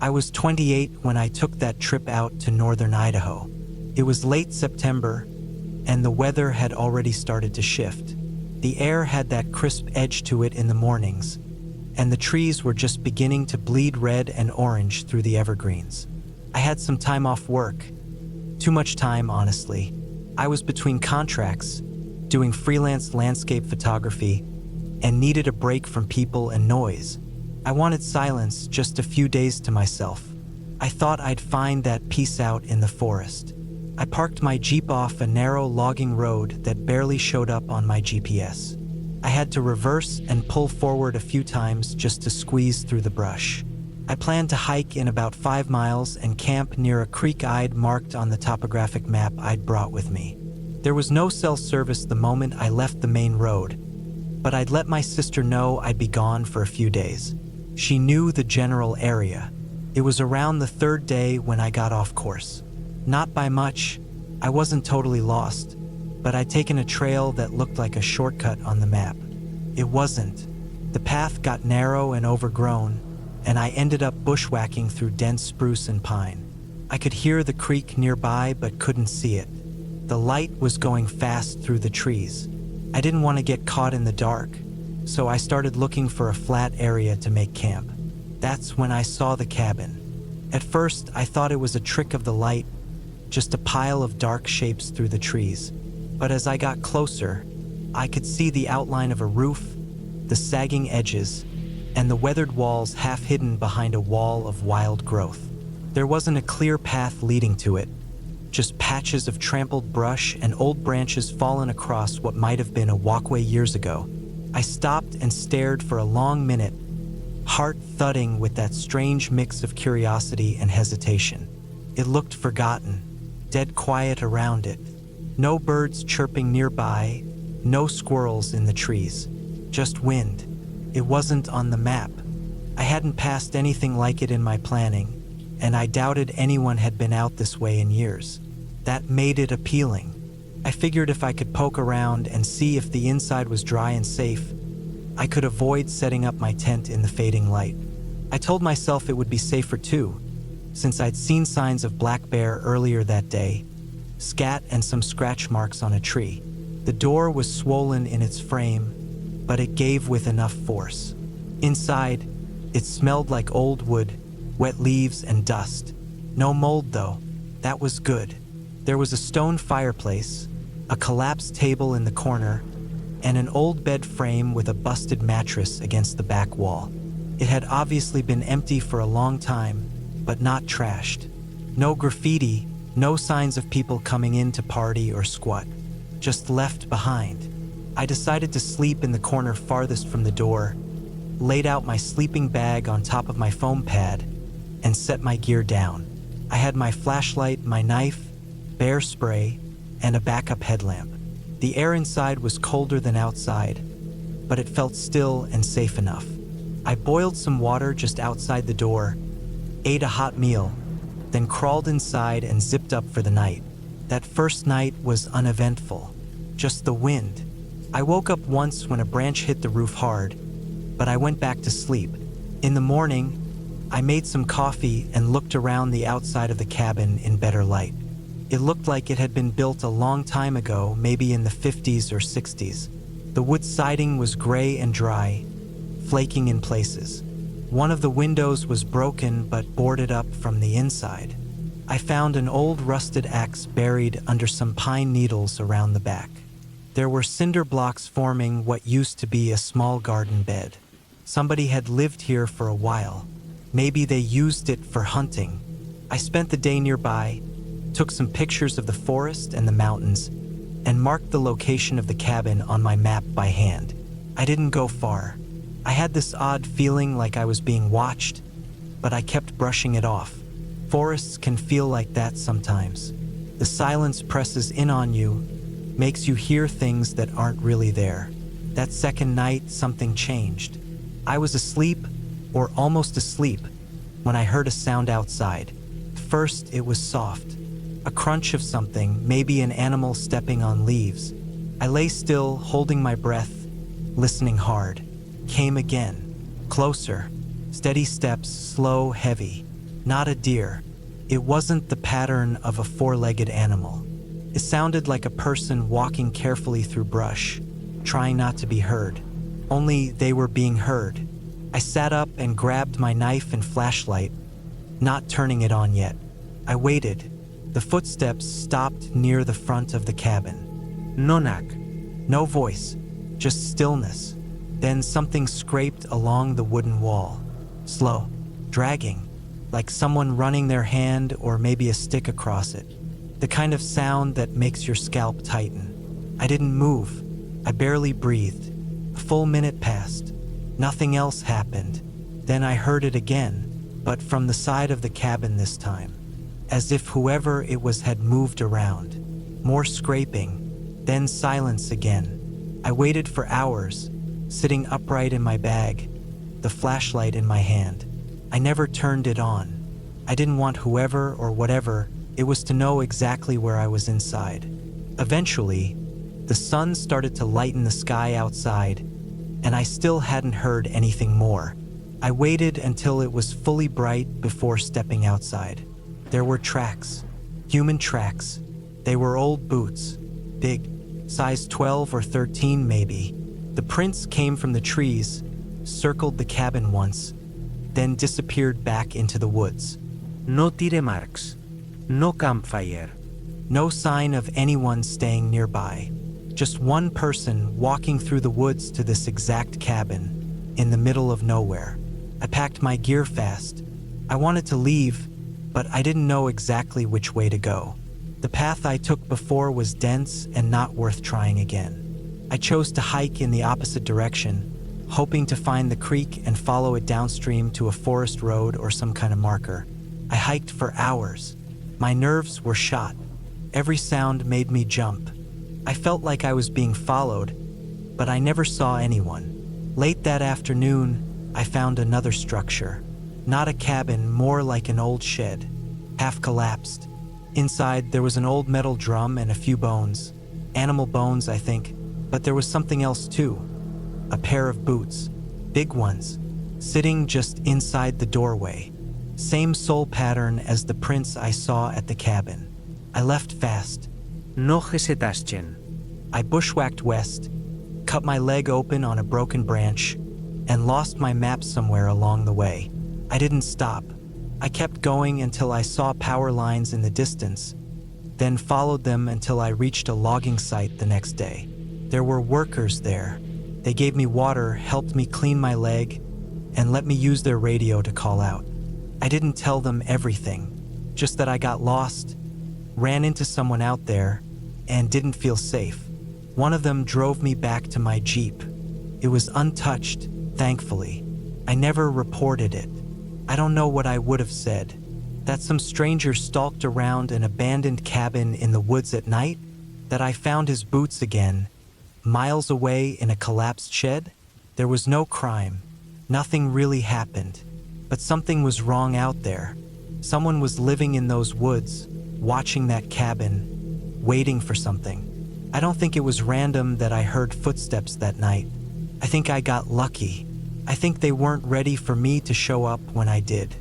I was 28 when I took that trip out to northern Idaho. It was late September, and the weather had already started to shift. The air had that crisp edge to it in the mornings, and the trees were just beginning to bleed red and orange through the evergreens. I had some time off work. Too much time, honestly. I was between contracts, doing freelance landscape photography, and needed a break from people and noise. I wanted silence, just a few days to myself. I thought I'd find that peace out in the forest. I parked my Jeep off a narrow logging road that barely showed up on my GPS. I had to reverse and pull forward a few times just to squeeze through the brush. I planned to hike in about 5 miles and camp near a creek I'd marked on the topographic map I'd brought with me. There was no cell service the moment I left the main road, but I'd let my sister know I'd be gone for a few days. She knew the general area. It was around the 3rd day when I got off course. Not by much. I wasn't totally lost, but I'd taken a trail that looked like a shortcut on the map. It wasn't. The path got narrow and overgrown, and I ended up bushwhacking through dense spruce and pine. I could hear the creek nearby but couldn't see it. The light was going fast through the trees. I didn't want to get caught in the dark, so I started looking for a flat area to make camp. That's when I saw the cabin. At first, I thought it was a trick of the light, just a pile of dark shapes through the trees. But as I got closer, I could see the outline of a roof, the sagging edges, and the weathered walls half hidden behind a wall of wild growth. There wasn't a clear path leading to it, just patches of trampled brush and old branches fallen across what might have been a walkway years ago. I stopped and stared for a long minute, heart thudding with that strange mix of curiosity and hesitation. It looked forgotten, dead quiet around it. No birds chirping nearby, no squirrels in the trees, just wind. It wasn't on the map. I hadn't passed anything like it in my planning, and I doubted anyone had been out this way in years. That made it appealing. I figured if I could poke around and see if the inside was dry and safe, I could avoid setting up my tent in the fading light. I told myself it would be safer too, since I'd seen signs of black bear earlier that day, scat and some scratch marks on a tree. The door was swollen in its frame, but it gave with enough force. Inside, it smelled like old wood, wet leaves and dust. No mold though. That was good. There was a stone fireplace, a collapsed table in the corner, and an old bed frame with a busted mattress against the back wall. It had obviously been empty for a long time, but not trashed. No graffiti, no signs of people coming in to party or squat, just left behind. I decided to sleep in the corner farthest from the door, laid out my sleeping bag on top of my foam pad, and set my gear down. I had my flashlight, my knife, bear spray, and a backup headlamp. The air inside was colder than outside, but it felt still and safe enough. I boiled some water just outside the door, ate a hot meal, then crawled inside and zipped up for the night. That first night was uneventful, just the wind. I woke up once when a branch hit the roof hard, but I went back to sleep. In the morning, I made some coffee and looked around the outside of the cabin in better light. It looked like it had been built a long time ago, maybe in the 50s or 60s. The wood siding was gray and dry, flaking in places. One of the windows was broken but boarded up from the inside. I found an old rusted axe buried under some pine needles around the back. There were cinder blocks forming what used to be a small garden bed. Somebody had lived here for a while. Maybe they used it for hunting. I spent the day nearby, took some pictures of the forest and the mountains, and marked the location of the cabin on my map by hand. I didn't go far. I had this odd feeling like I was being watched, but I kept brushing it off. Forests can feel like that sometimes. The silence presses in on you, makes you hear things that aren't really there. That second night, something changed. I was asleep, or almost asleep, when I heard a sound outside. First, it was soft. A crunch of something, maybe an animal stepping on leaves. I lay still, holding my breath, listening hard. Came again. Closer. Steady steps, slow, heavy. Not a deer. It wasn't the pattern of a four-legged animal. It sounded like a person walking carefully through brush, trying not to be heard. Only they were being heard. I sat up and grabbed my knife and flashlight, not turning it on yet. I waited. The footsteps stopped near the front of the cabin. No knock. No voice, just stillness. Then something scraped along the wooden wall. Slow, dragging, like someone running their hand or maybe a stick across it. The kind of sound that makes your scalp tighten. I didn't move. I barely breathed. A full minute passed. Nothing else happened. Then I heard it again, but from the side of the cabin this time, as if whoever it was had moved around. More scraping, then silence again. I waited for hours, sitting upright in my bag, the flashlight in my hand. I never turned it on. I didn't want whoever or whatever it was to know exactly where I was inside. Eventually, the sun started to lighten the sky outside, and I still hadn't heard anything more. I waited until it was fully bright before stepping outside. There were tracks, human tracks. They were old boots, big, size 12 or 13 maybe. The prints came from the trees, circled the cabin once, then disappeared back into the woods. No tire marks. No campfire. No sign of anyone staying nearby. Just one person walking through the woods to this exact cabin, in the middle of nowhere. I packed my gear fast. I wanted to leave, but I didn't know exactly which way to go. The path I took before was dense and not worth trying again. I chose to hike in the opposite direction, hoping to find the creek and follow it downstream to a forest road or some kind of marker. I hiked for hours. My nerves were shot. Every sound made me jump. I felt like I was being followed, but I never saw anyone. Late that afternoon, I found another structure. Not a cabin, more like an old shed, half collapsed. Inside, there was an old metal drum and a few bones. Animal bones, I think, but there was something else too. A pair of boots, big ones, sitting just inside the doorway. Same sole pattern as the prints I saw at the cabin. I left fast. No hesitación. I bushwhacked west, cut my leg open on a broken branch, and lost my map somewhere along the way. I didn't stop. I kept going until I saw power lines in the distance, then followed them until I reached a logging site the next day. There were workers there. They gave me water, helped me clean my leg, and let me use their radio to call out. I didn't tell them everything, just that I got lost, ran into someone out there, and didn't feel safe. One of them drove me back to my Jeep. It was untouched, thankfully. I never reported it. I don't know what I would have said. That some stranger stalked around an abandoned cabin in the woods at night? That I found his boots again, miles away in a collapsed shed? There was no crime. Nothing really happened. But something was wrong out there. Someone was living in those woods, watching that cabin, waiting for something. I don't think it was random that I heard footsteps that night. I think I got lucky. I think they weren't ready for me to show up when I did.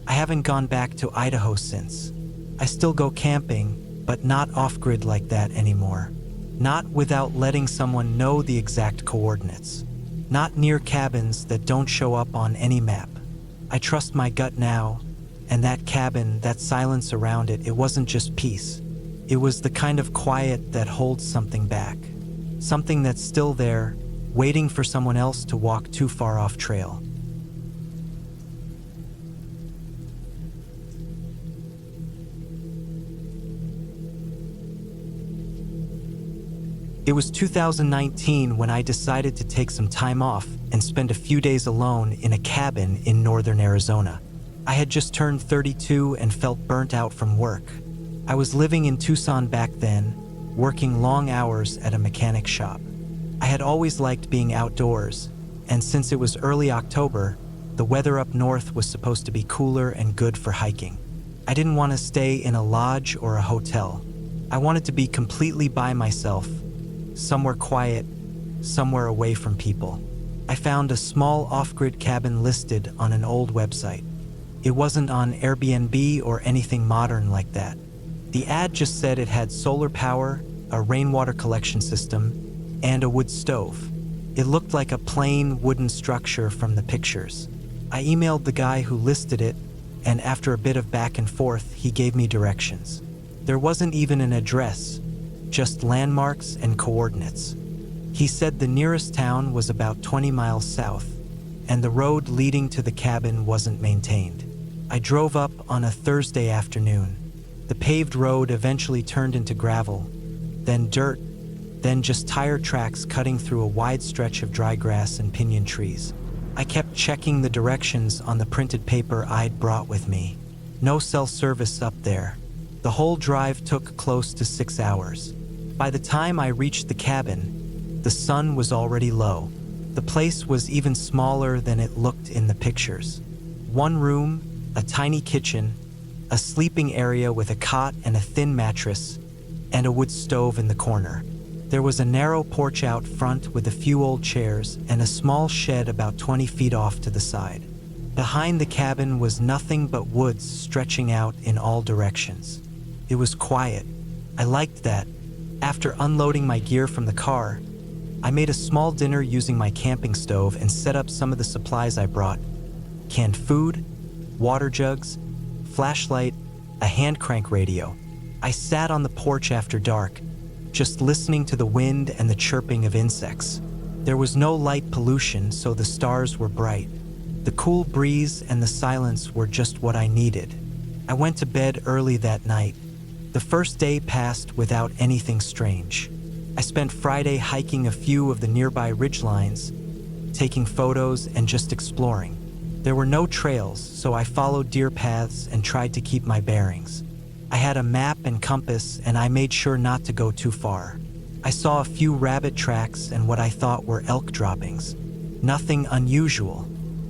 I haven't gone back to Idaho since. I still go camping, but not off-grid like that anymore. Not without letting someone know the exact coordinates. Not near cabins that don't show up on any map. I trust my gut now, and that cabin, that silence around it, it wasn't just peace. It was the kind of quiet that holds something back. Something that's still there, waiting for someone else to walk too far off trail. It was 2019 when I decided to take some time off and spend a few days alone in a cabin in northern Arizona. I had just turned 32 and felt burnt out from work. I was living in Tucson back then, working long hours at a mechanic shop. I had always liked being outdoors, and since it was early October, the weather up north was supposed to be cooler and good for hiking. I didn't want to stay in a lodge or a hotel. I wanted to be completely by myself, somewhere quiet, somewhere away from people. I found a small off-grid cabin listed on an old website. It wasn't on Airbnb or anything modern like that. The ad just said it had solar power, a rainwater collection system, and a wood stove. It looked like a plain wooden structure from the pictures. I emailed the guy who listed it, and after a bit of back and forth, he gave me directions. There wasn't even an address, just landmarks and coordinates. He said the nearest town was about 20 miles south, and the road leading to the cabin wasn't maintained. I drove up on a Thursday afternoon. The paved road eventually turned into gravel, then dirt, then just tire tracks cutting through a wide stretch of dry grass and pinyon trees. I kept checking the directions on the printed paper I'd brought with me. No cell service up there. The whole drive took close to 6 hours. By the time I reached the cabin, the sun was already low. The place was even smaller than it looked in the pictures. One room, a tiny kitchen, a sleeping area with a cot and a thin mattress, and a wood stove in the corner. There was a narrow porch out front with a few old chairs and a small shed about 20 feet off to the side. Behind the cabin was nothing but woods stretching out in all directions. It was quiet. I liked that. After unloading my gear from the car, I made a small dinner using my camping stove and set up some of the supplies I brought: canned food, water jugs, flashlight, a hand crank radio. I sat on the porch after dark, just listening to the wind and the chirping of insects. There was no light pollution, so the stars were bright. The cool breeze and the silence were just what I needed. I went to bed early that night. The first day passed without anything strange. I spent Friday hiking a few of the nearby ridgelines, taking photos and just exploring. There were no trails, so I followed deer paths and tried to keep my bearings. I had a map and compass, and I made sure not to go too far. I saw a few rabbit tracks and what I thought were elk droppings. Nothing unusual.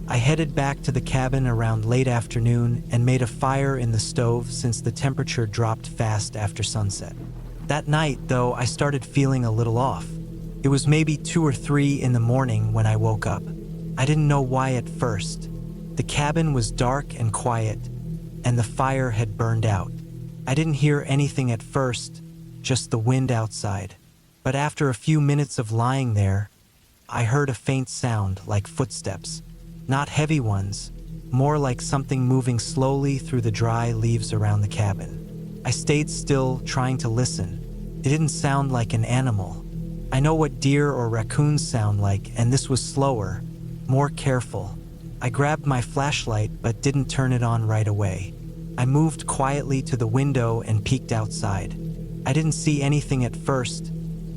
I headed back to the cabin around late afternoon and made a fire in the stove since the temperature dropped fast after sunset. That night, though, I started feeling a little off. It was maybe 2 or 3 in the morning when I woke up. I didn't know why at first. The cabin was dark and quiet, and the fire had burned out. I didn't hear anything at first, just the wind outside. But after a few minutes of lying there, I heard a faint sound like footsteps. Not heavy ones, more like something moving slowly through the dry leaves around the cabin. I stayed still, trying to listen. It didn't sound like an animal. I know what deer or raccoons sound like, and this was slower, more careful. I grabbed my flashlight but didn't turn it on right away. I moved quietly to the window and peeked outside. I didn't see anything at first,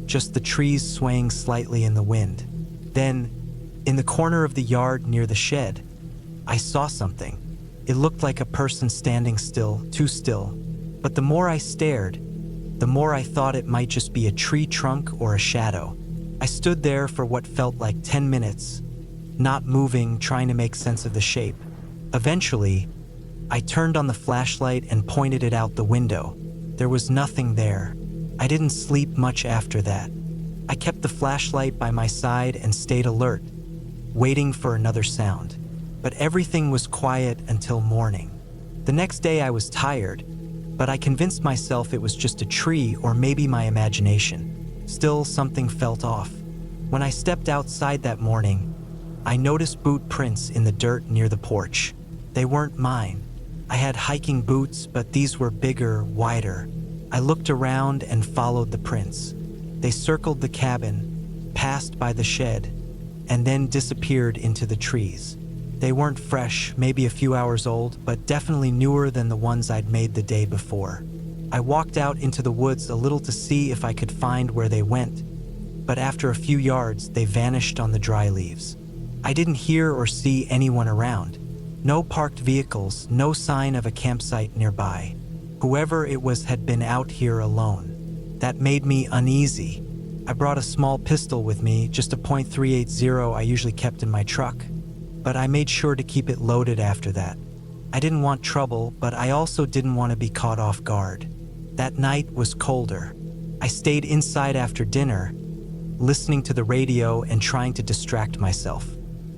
just the trees swaying slightly in the wind. Then, in the corner of the yard near the shed, I saw something. It looked like a person standing still, too still. But the more I stared, the more I thought it might just be a tree trunk or a shadow. I stood there for what felt like 10 minutes, not moving, trying to make sense of the shape. Eventually, I turned on the flashlight and pointed it out the window. There was nothing there. I didn't sleep much after that. I kept the flashlight by my side and stayed alert, waiting for another sound. But everything was quiet until morning. The next day I was tired, but I convinced myself it was just a tree or maybe my imagination. Still, something felt off. When I stepped outside that morning, I noticed boot prints in the dirt near the porch. They weren't mine. I had hiking boots, but these were bigger, wider. I looked around and followed the prints. They circled the cabin, passed by the shed, and then disappeared into the trees. They weren't fresh, maybe a few hours old, but definitely newer than the ones I'd made the day before. I walked out into the woods a little to see if I could find where they went, but after a few yards, they vanished on the dry leaves. I didn't hear or see anyone around. No parked vehicles, no sign of a campsite nearby. Whoever it was had been out here alone. That made me uneasy. I brought a small pistol with me, just a .380 I usually kept in my truck, but I made sure to keep it loaded after that. I didn't want trouble, but I also didn't want to be caught off guard. That night was colder. I stayed inside after dinner, listening to the radio and trying to distract myself.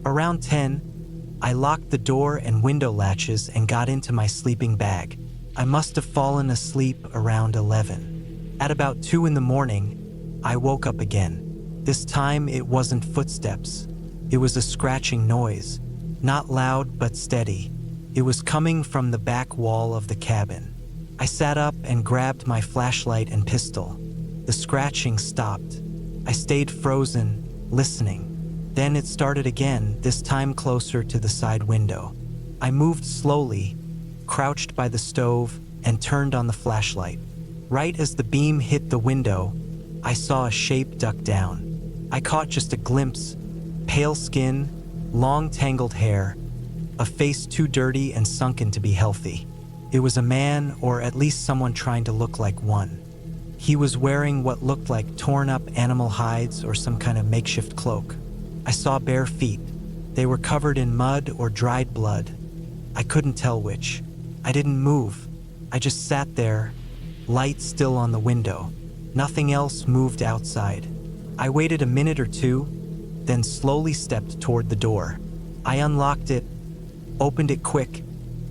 Around 10, I locked the door and window latches and got into my sleeping bag. I must have fallen asleep around 11. At about 2 in the morning, I woke up again. This time it wasn't footsteps. It was a scratching noise, not loud but steady. It was coming from the back wall of the cabin. I sat up and grabbed my flashlight and pistol. The scratching stopped. I stayed frozen, listening. Then it started again, this time closer to the side window. I moved slowly, crouched by the stove, and turned on the flashlight. Right as the beam hit the window, I saw a shape duck down. I caught just a glimpse, pale skin, long tangled hair, a face too dirty and sunken to be healthy. It was a man, or at least someone trying to look like one. He was wearing what looked like torn up animal hides or some kind of makeshift cloak. I saw bare feet. They were covered in mud or dried blood. I couldn't tell which. I didn't move. I just sat there, light still on the window. Nothing else moved outside. I waited a minute or two, then slowly stepped toward the door. I unlocked it, opened it quick,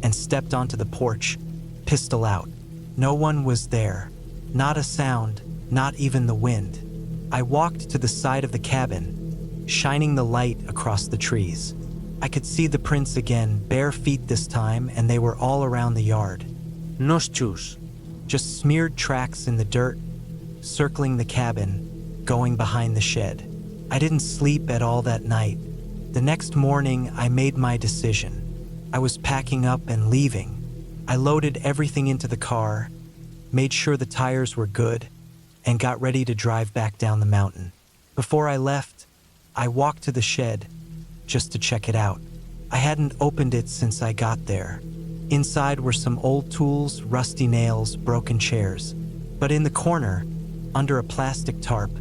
and stepped onto the porch, pistol out. No one was there. Not a sound, not even the wind. I walked to the side of the cabin, shining the light across the trees. I could see the prints again, bare feet this time, and they were all around the yard. No shoes. Just smeared tracks in the dirt, circling the cabin, going behind the shed. I didn't sleep at all that night. The next morning, I made my decision. I was packing up and leaving. I loaded everything into the car, made sure the tires were good, and got ready to drive back down the mountain. Before I left, I walked to the shed just to check it out. I hadn't opened it since I got there. Inside were some old tools, rusty nails, broken chairs. But in the corner, under a plastic tarp,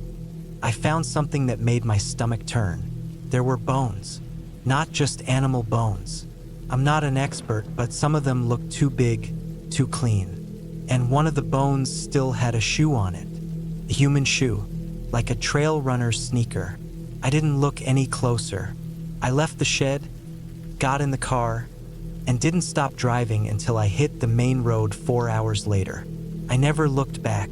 I found something that made my stomach turn. There were bones, not just animal bones. I'm not an expert, but some of them looked too big, too clean. And one of the bones still had a shoe on it. A human shoe, like a trail runner's sneaker. I didn't look any closer. I left the shed, got in the car, and didn't stop driving until I hit the main road 4 hours later. I never looked back.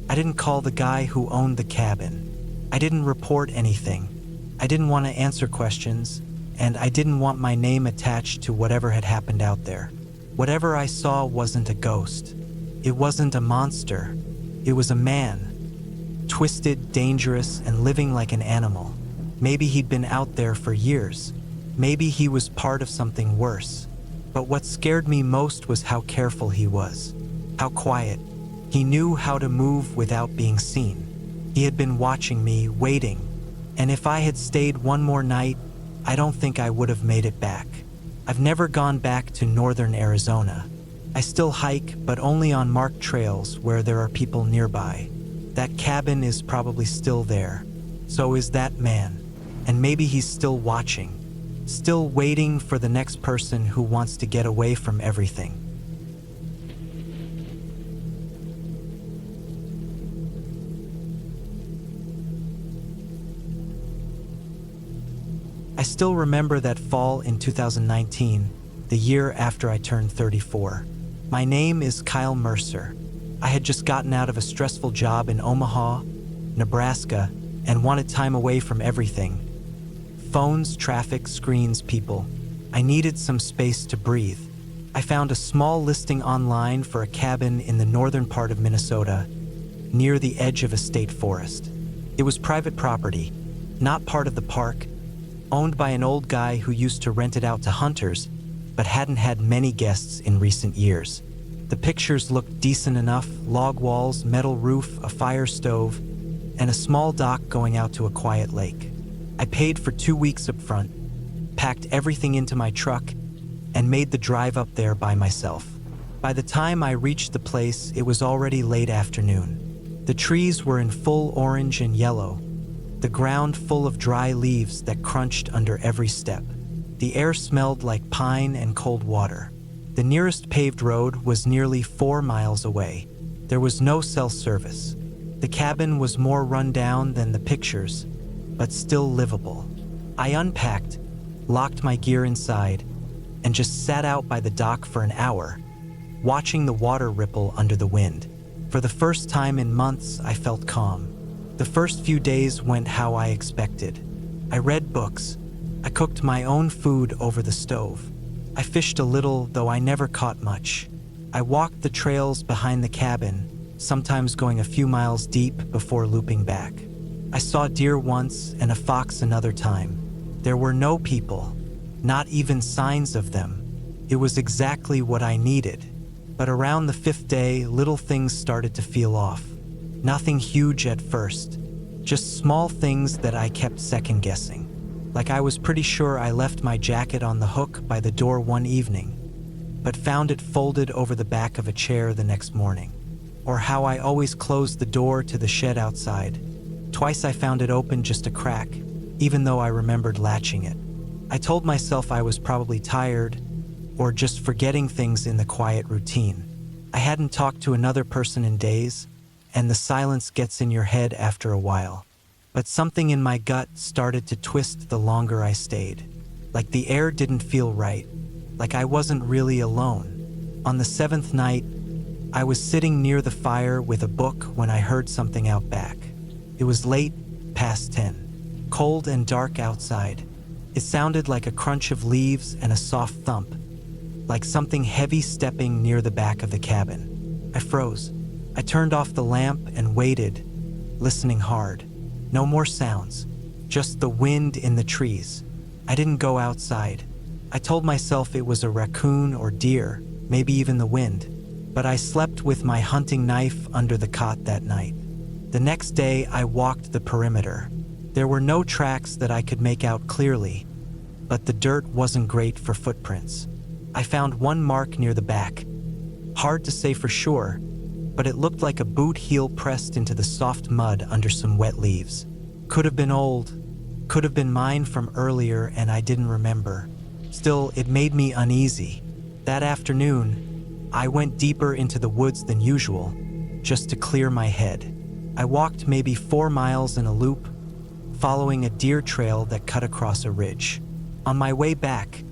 I didn't call the guy who owned the cabin. I didn't report anything. I didn't want to answer questions, and I didn't want my name attached to whatever had happened out there. Whatever I saw wasn't a ghost. It wasn't a monster. It was a man, twisted, dangerous, and living like an animal. Maybe he'd been out there for years. Maybe he was part of something worse. But what scared me most was how careful he was. How quiet. He knew how to move without being seen. He had been watching me, waiting. And if I had stayed one more night, I don't think I would have made it back. I've never gone back to northern Arizona. I still hike, but only on marked trails where there are people nearby. That cabin is probably still there. So is that man. And maybe he's still watching. Still waiting for the next person who wants to get away from everything. I still remember that fall in 2019, the year after I turned 34. My name is Kyle Mercer. I had just gotten out of a stressful job in Omaha, Nebraska, and wanted time away from everything. Phones, traffic, screens, people. I needed some space to breathe. I found a small listing online for a cabin in the northern part of Minnesota, near the edge of a state forest. It was private property, not part of the park, owned by an old guy who used to rent it out to hunters, but hadn't had many guests in recent years. The pictures looked decent enough: log walls, metal roof, a fire stove, and a small dock going out to a quiet lake. I paid for 2 weeks up front, packed everything into my truck, and made the drive up there by myself. By the time I reached the place, it was already late afternoon. The trees were in full orange and yellow, the ground full of dry leaves that crunched under every step. The air smelled like pine and cold water. The nearest paved road was nearly 4 miles away. There was no cell service. The cabin was more run down than the pictures, but still livable. I unpacked, locked my gear inside, and just sat out by the dock for an hour, watching the water ripple under the wind. For the first time in months, I felt calm. The first few days went how I expected. I read books. I cooked my own food over the stove. I fished a little, though I never caught much. I walked the trails behind the cabin, sometimes going a few miles deep before looping back. I saw deer once and a fox another time. There were no people, not even signs of them. It was exactly what I needed. But around the 5th day, little things started to feel off. Nothing huge at first, just small things that I kept second-guessing. Like I was pretty sure I left my jacket on the hook by the door one evening, but found it folded over the back of a chair the next morning. Or how I always closed the door to the shed outside. Twice I found it open just a crack, even though I remembered latching it. I told myself I was probably tired, or just forgetting things in the quiet routine. I hadn't talked to another person in days, and the silence gets in your head after a while. But something in my gut started to twist the longer I stayed. Like the air didn't feel right, like I wasn't really alone. On the 7th night, I was sitting near the fire with a book when I heard something out back. It was late, past 10, cold and dark outside. It sounded like a crunch of leaves and a soft thump, like something heavy stepping near the back of the cabin. I froze. I turned off the lamp and waited, listening hard. No more sounds, just the wind in the trees. I didn't go outside. I told myself it was a raccoon or deer, maybe even the wind. But I slept with my hunting knife under the cot that night. The next day, I walked the perimeter. There were no tracks that I could make out clearly, but the dirt wasn't great for footprints. I found one mark near the back. Hard to say for sure, but it looked like a boot heel pressed into the soft mud under some wet leaves. Could have been old, could have been mine from earlier and I didn't remember. Still, it made me uneasy. That afternoon, I went deeper into the woods than usual, just to clear my head. I walked maybe 4 miles in a loop, following a deer trail that cut across a ridge. On my way back,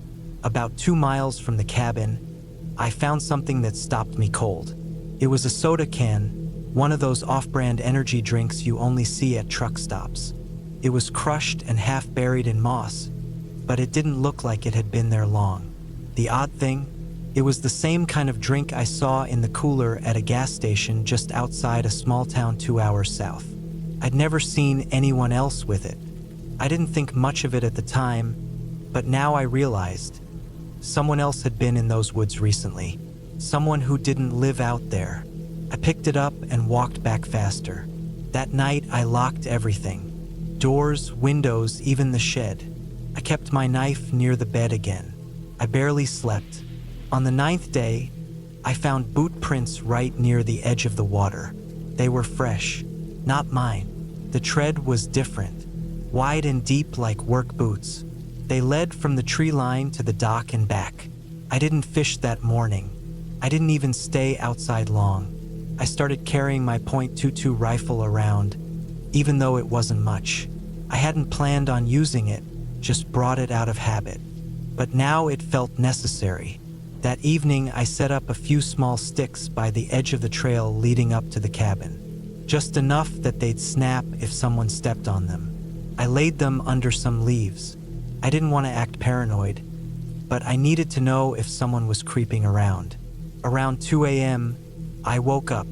about 2 miles from the cabin, I found something that stopped me cold. It was a soda can, one of those off-brand energy drinks you only see at truck stops. It was crushed and half buried in moss, but it didn't look like it had been there long. The odd thing, it was the same kind of drink I saw in the cooler at a gas station just outside a small town 2 hours south. I'd never seen anyone else with it. I didn't think much of it at the time, but now I realized someone else had been in those woods recently. Someone who didn't live out there. I picked it up and walked back faster. That night, I locked everything. Doors, windows, even the shed. I kept my knife near the bed again. I barely slept. On the 9th day, I found boot prints right near the edge of the water. They were fresh, not mine. The tread was different, wide and deep like work boots. They led from the tree line to the dock and back. I didn't fish that morning. I didn't even stay outside long. I started carrying my .22 rifle around, even though it wasn't much. I hadn't planned on using it, just brought it out of habit. But now it felt necessary. That evening, I set up a few small sticks by the edge of the trail leading up to the cabin. Just enough that they'd snap if someone stepped on them. I laid them under some leaves. I didn't want to act paranoid, but I needed to know if someone was creeping around. Around 2 a.m., I woke up,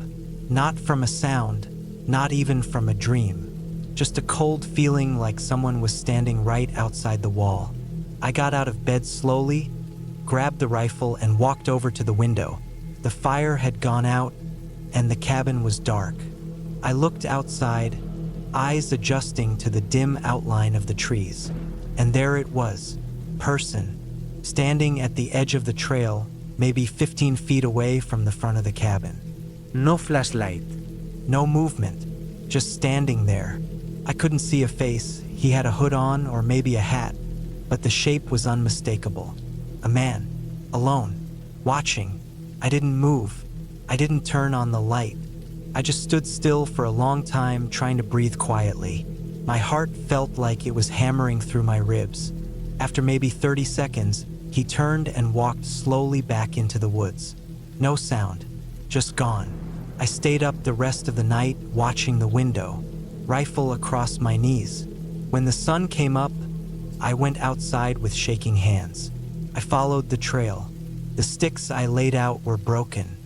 not from a sound, not even from a dream, just a cold feeling like someone was standing right outside the wall. I got out of bed slowly, grabbed the rifle and walked over to the window. The fire had gone out and the cabin was dark. I looked outside, eyes adjusting to the dim outline of the trees. And there it was, person, standing at the edge of the trail, maybe 15 feet away from the front of the cabin. No flashlight. No movement, just standing there. I couldn't see a face. He had a hood on or maybe a hat, but the shape was unmistakable. A man, alone, watching. I didn't move. I didn't turn on the light. I just stood still for a long time, trying to breathe quietly. My heart felt like it was hammering through my ribs. After maybe 30 seconds, he turned and walked slowly back into the woods. No sound, just gone. I stayed up the rest of the night watching the window, rifle across my knees. When the sun came up, I went outside with shaking hands. I followed the trail. The sticks I laid out were broken.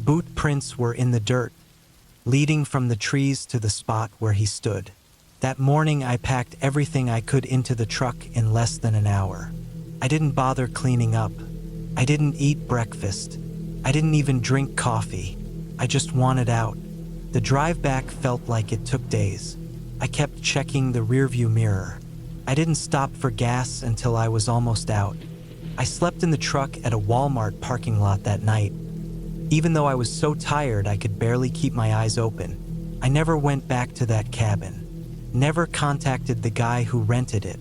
Boot prints were in the dirt, leading from the trees to the spot where he stood. That morning, I packed everything I could into the truck in less than an hour. I didn't bother cleaning up. I didn't eat breakfast. I didn't even drink coffee. I just wanted out. The drive back felt like it took days. I kept checking the rearview mirror. I didn't stop for gas until I was almost out. I slept in the truck at a Walmart parking lot that night. Even though I was so tired I could barely keep my eyes open. I never went back to that cabin. Never contacted the guy who rented it.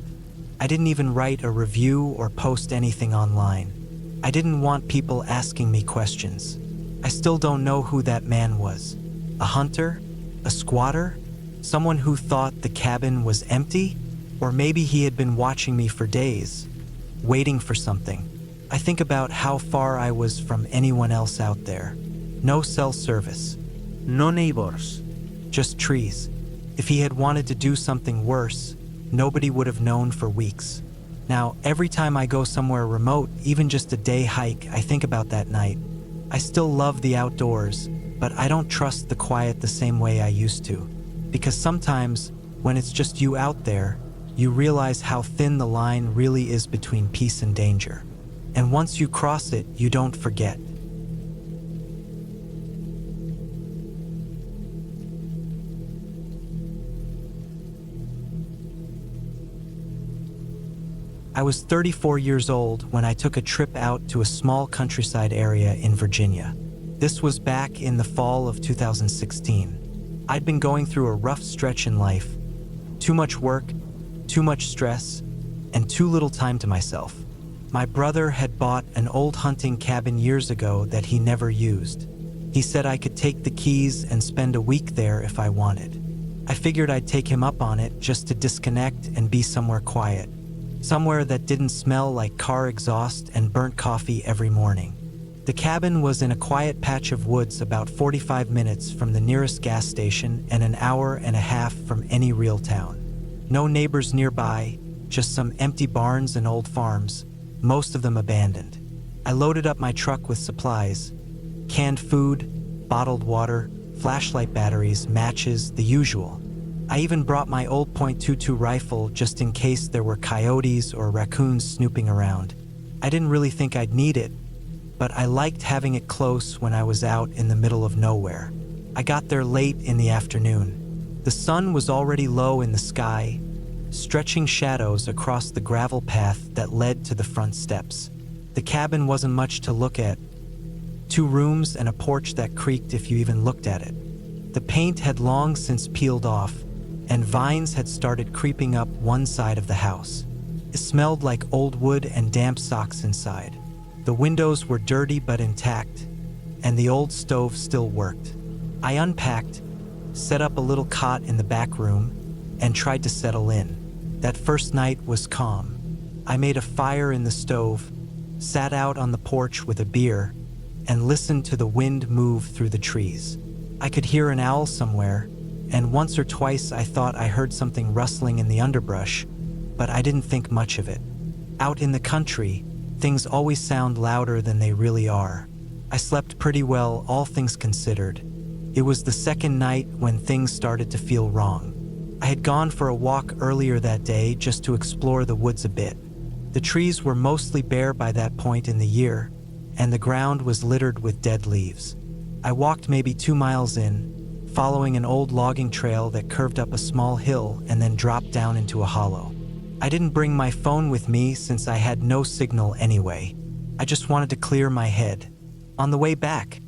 I didn't even write a review or post anything online. I didn't want people asking me questions. I still don't know who that man was. A hunter? A squatter? Someone who thought the cabin was empty? Or maybe he had been watching me for days, waiting for something. I think about how far I was from anyone else out there. No cell service. No neighbors. Just trees. If he had wanted to do something worse, nobody would have known for weeks. Now, every time I go somewhere remote, even just a day hike, I think about that night. I still love the outdoors, but I don't trust the quiet the same way I used to. Because sometimes, when it's just you out there, you realize how thin the line really is between peace and danger. And once you cross it, you don't forget. I was 34 years old when I took a trip out to a small countryside area in Virginia. This was back in the fall of 2016. I'd been going through a rough stretch in life. Too much work, too much stress, and too little time to myself. My brother had bought an old hunting cabin years ago that he never used. He said I could take the keys and spend a week there if I wanted. I figured I'd take him up on it just to disconnect and be somewhere quiet. Somewhere that didn't smell like car exhaust and burnt coffee every morning. The cabin was in a quiet patch of woods about 45 minutes from the nearest gas station and an hour and a half from any real town. No neighbors nearby, just some empty barns and old farms, most of them abandoned. I loaded up my truck with supplies, canned food, bottled water, flashlight batteries, matches, the usual. I even brought my old .22 rifle just in case there were coyotes or raccoons snooping around. I didn't really think I'd need it, but I liked having it close when I was out in the middle of nowhere. I got there late in the afternoon. The sun was already low in the sky, stretching shadows across the gravel path that led to the front steps. The cabin wasn't much to look at. 2 rooms and a porch that creaked if you even looked at it. The paint had long since peeled off, and vines had started creeping up one side of the house. It smelled like old wood and damp socks inside. The windows were dirty but intact, and the old stove still worked. I unpacked, set up a little cot in the back room, and tried to settle in. That first night was calm. I made a fire in the stove, sat out on the porch with a beer, and listened to the wind move through the trees. I could hear an owl somewhere, and once or twice I thought I heard something rustling in the underbrush, but I didn't think much of it. Out in the country, things always sound louder than they really are. I slept pretty well, all things considered. It was the second night when things started to feel wrong. I had gone for a walk earlier that day just to explore the woods a bit. The trees were mostly bare by that point in the year, and the ground was littered with dead leaves. I walked maybe 2 miles in, following an old logging trail that curved up a small hill and then dropped down into a hollow. I didn't bring my phone with me since I had no signal anyway. I just wanted to clear my head. On the way back,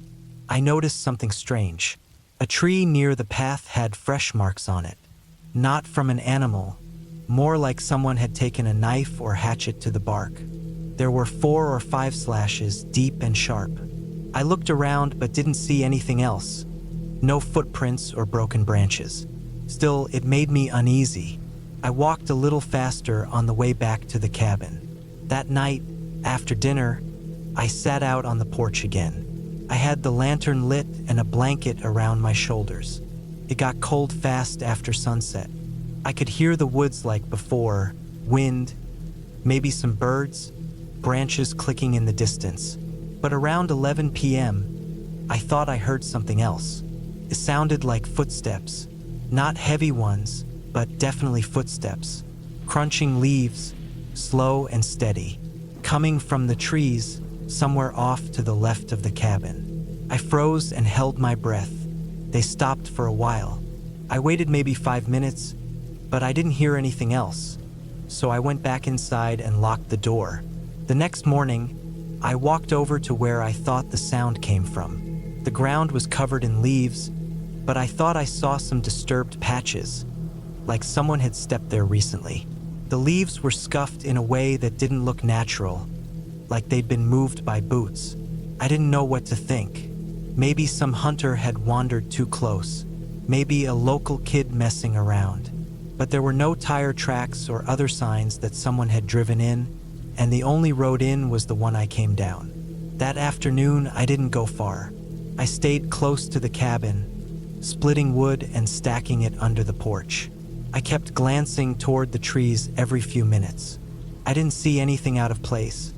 I noticed something strange. A tree near the path had fresh marks on it. Not from an animal, more like someone had taken a knife or hatchet to the bark. There were 4 or 5 slashes, deep and sharp. I looked around but didn't see anything else. No footprints or broken branches. Still, it made me uneasy. I walked a little faster on the way back to the cabin. That night, after dinner, I sat out on the porch again. I had the lantern lit and a blanket around my shoulders. It got cold fast after sunset. I could hear the woods like before, wind, maybe some birds, branches clicking in the distance. But around 11 p.m., I thought I heard something else. It sounded like footsteps, not heavy ones, but definitely footsteps, crunching leaves, slow and steady, coming from the trees somewhere off to the left of the cabin. I froze and held my breath. They stopped for a while. I waited maybe 5 minutes, but I didn't hear anything else. So I went back inside and locked the door. The next morning, I walked over to where I thought the sound came from. The ground was covered in leaves, but I thought I saw some disturbed patches, like someone had stepped there recently. The leaves were scuffed in a way that didn't look natural, like they'd been moved by boots. I didn't know what to think. Maybe some hunter had wandered too close. Maybe a local kid messing around. But there were no tire tracks or other signs that someone had driven in, and the only road in was the one I came down. That afternoon, I didn't go far. I stayed close to the cabin, splitting wood and stacking it under the porch. I kept glancing toward the trees every few minutes. I didn't see anything out of place,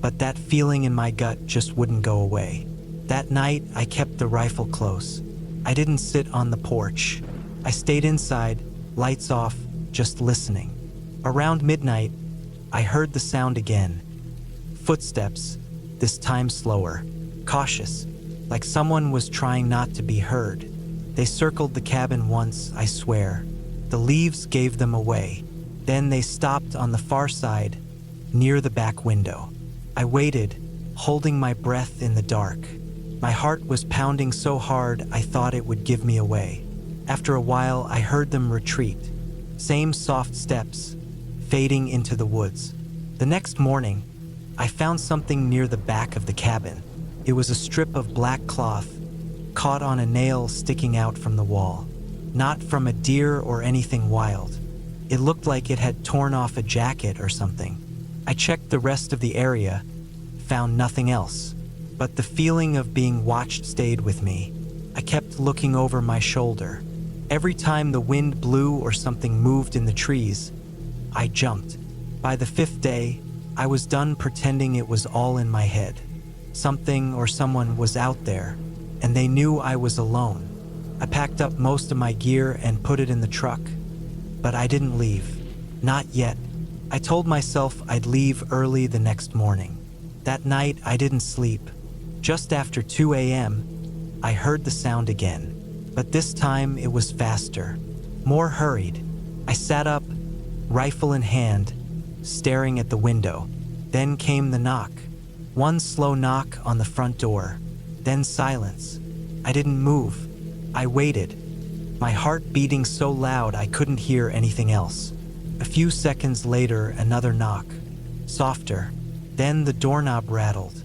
but that feeling in my gut just wouldn't go away. That night, I kept the rifle close. I didn't sit on the porch. I stayed inside, lights off, just listening. Around midnight, I heard the sound again. Footsteps, this time slower, cautious, like someone was trying not to be heard. They circled the cabin once, I swear. The leaves gave them away. Then they stopped on the far side, near the back window. I waited, holding my breath in the dark. My heart was pounding so hard I thought it would give me away. After a while, I heard them retreat. Same soft steps, fading into the woods. The next morning, I found something near the back of the cabin. It was a strip of black cloth, caught on a nail sticking out from the wall. Not from a deer or anything wild. It looked like it had torn off a jacket or something. I checked the rest of the area, found nothing else. But the feeling of being watched stayed with me. I kept looking over my shoulder. Every time the wind blew or something moved in the trees, I jumped. By the 5th day, I was done pretending it was all in my head. Something or someone was out there, and they knew I was alone. I packed up most of my gear and put it in the truck, but I didn't leave. Not yet. I told myself I'd leave early the next morning. That night, I didn't sleep. Just after 2 a.m., I heard the sound again, but this time it was faster, more hurried. I sat up, rifle in hand, staring at the window. Then came the knock. One slow knock on the front door, then silence. I didn't move. I waited, my heart beating so loud I couldn't hear anything else. A few seconds later, another knock, softer. Then the doorknob rattled.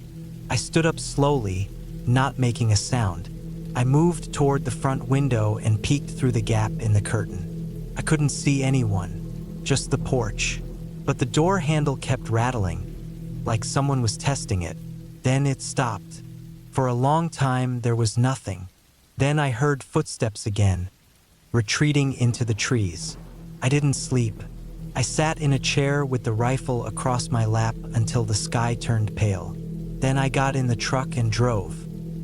I stood up slowly, not making a sound. I moved toward the front window and peeked through the gap in the curtain. I couldn't see anyone, just the porch. But the door handle kept rattling, like someone was testing it. Then it stopped. For a long time, there was nothing. Then I heard footsteps again, retreating into the trees. I didn't sleep. I sat in a chair with the rifle across my lap until the sky turned pale. Then I got in the truck and drove.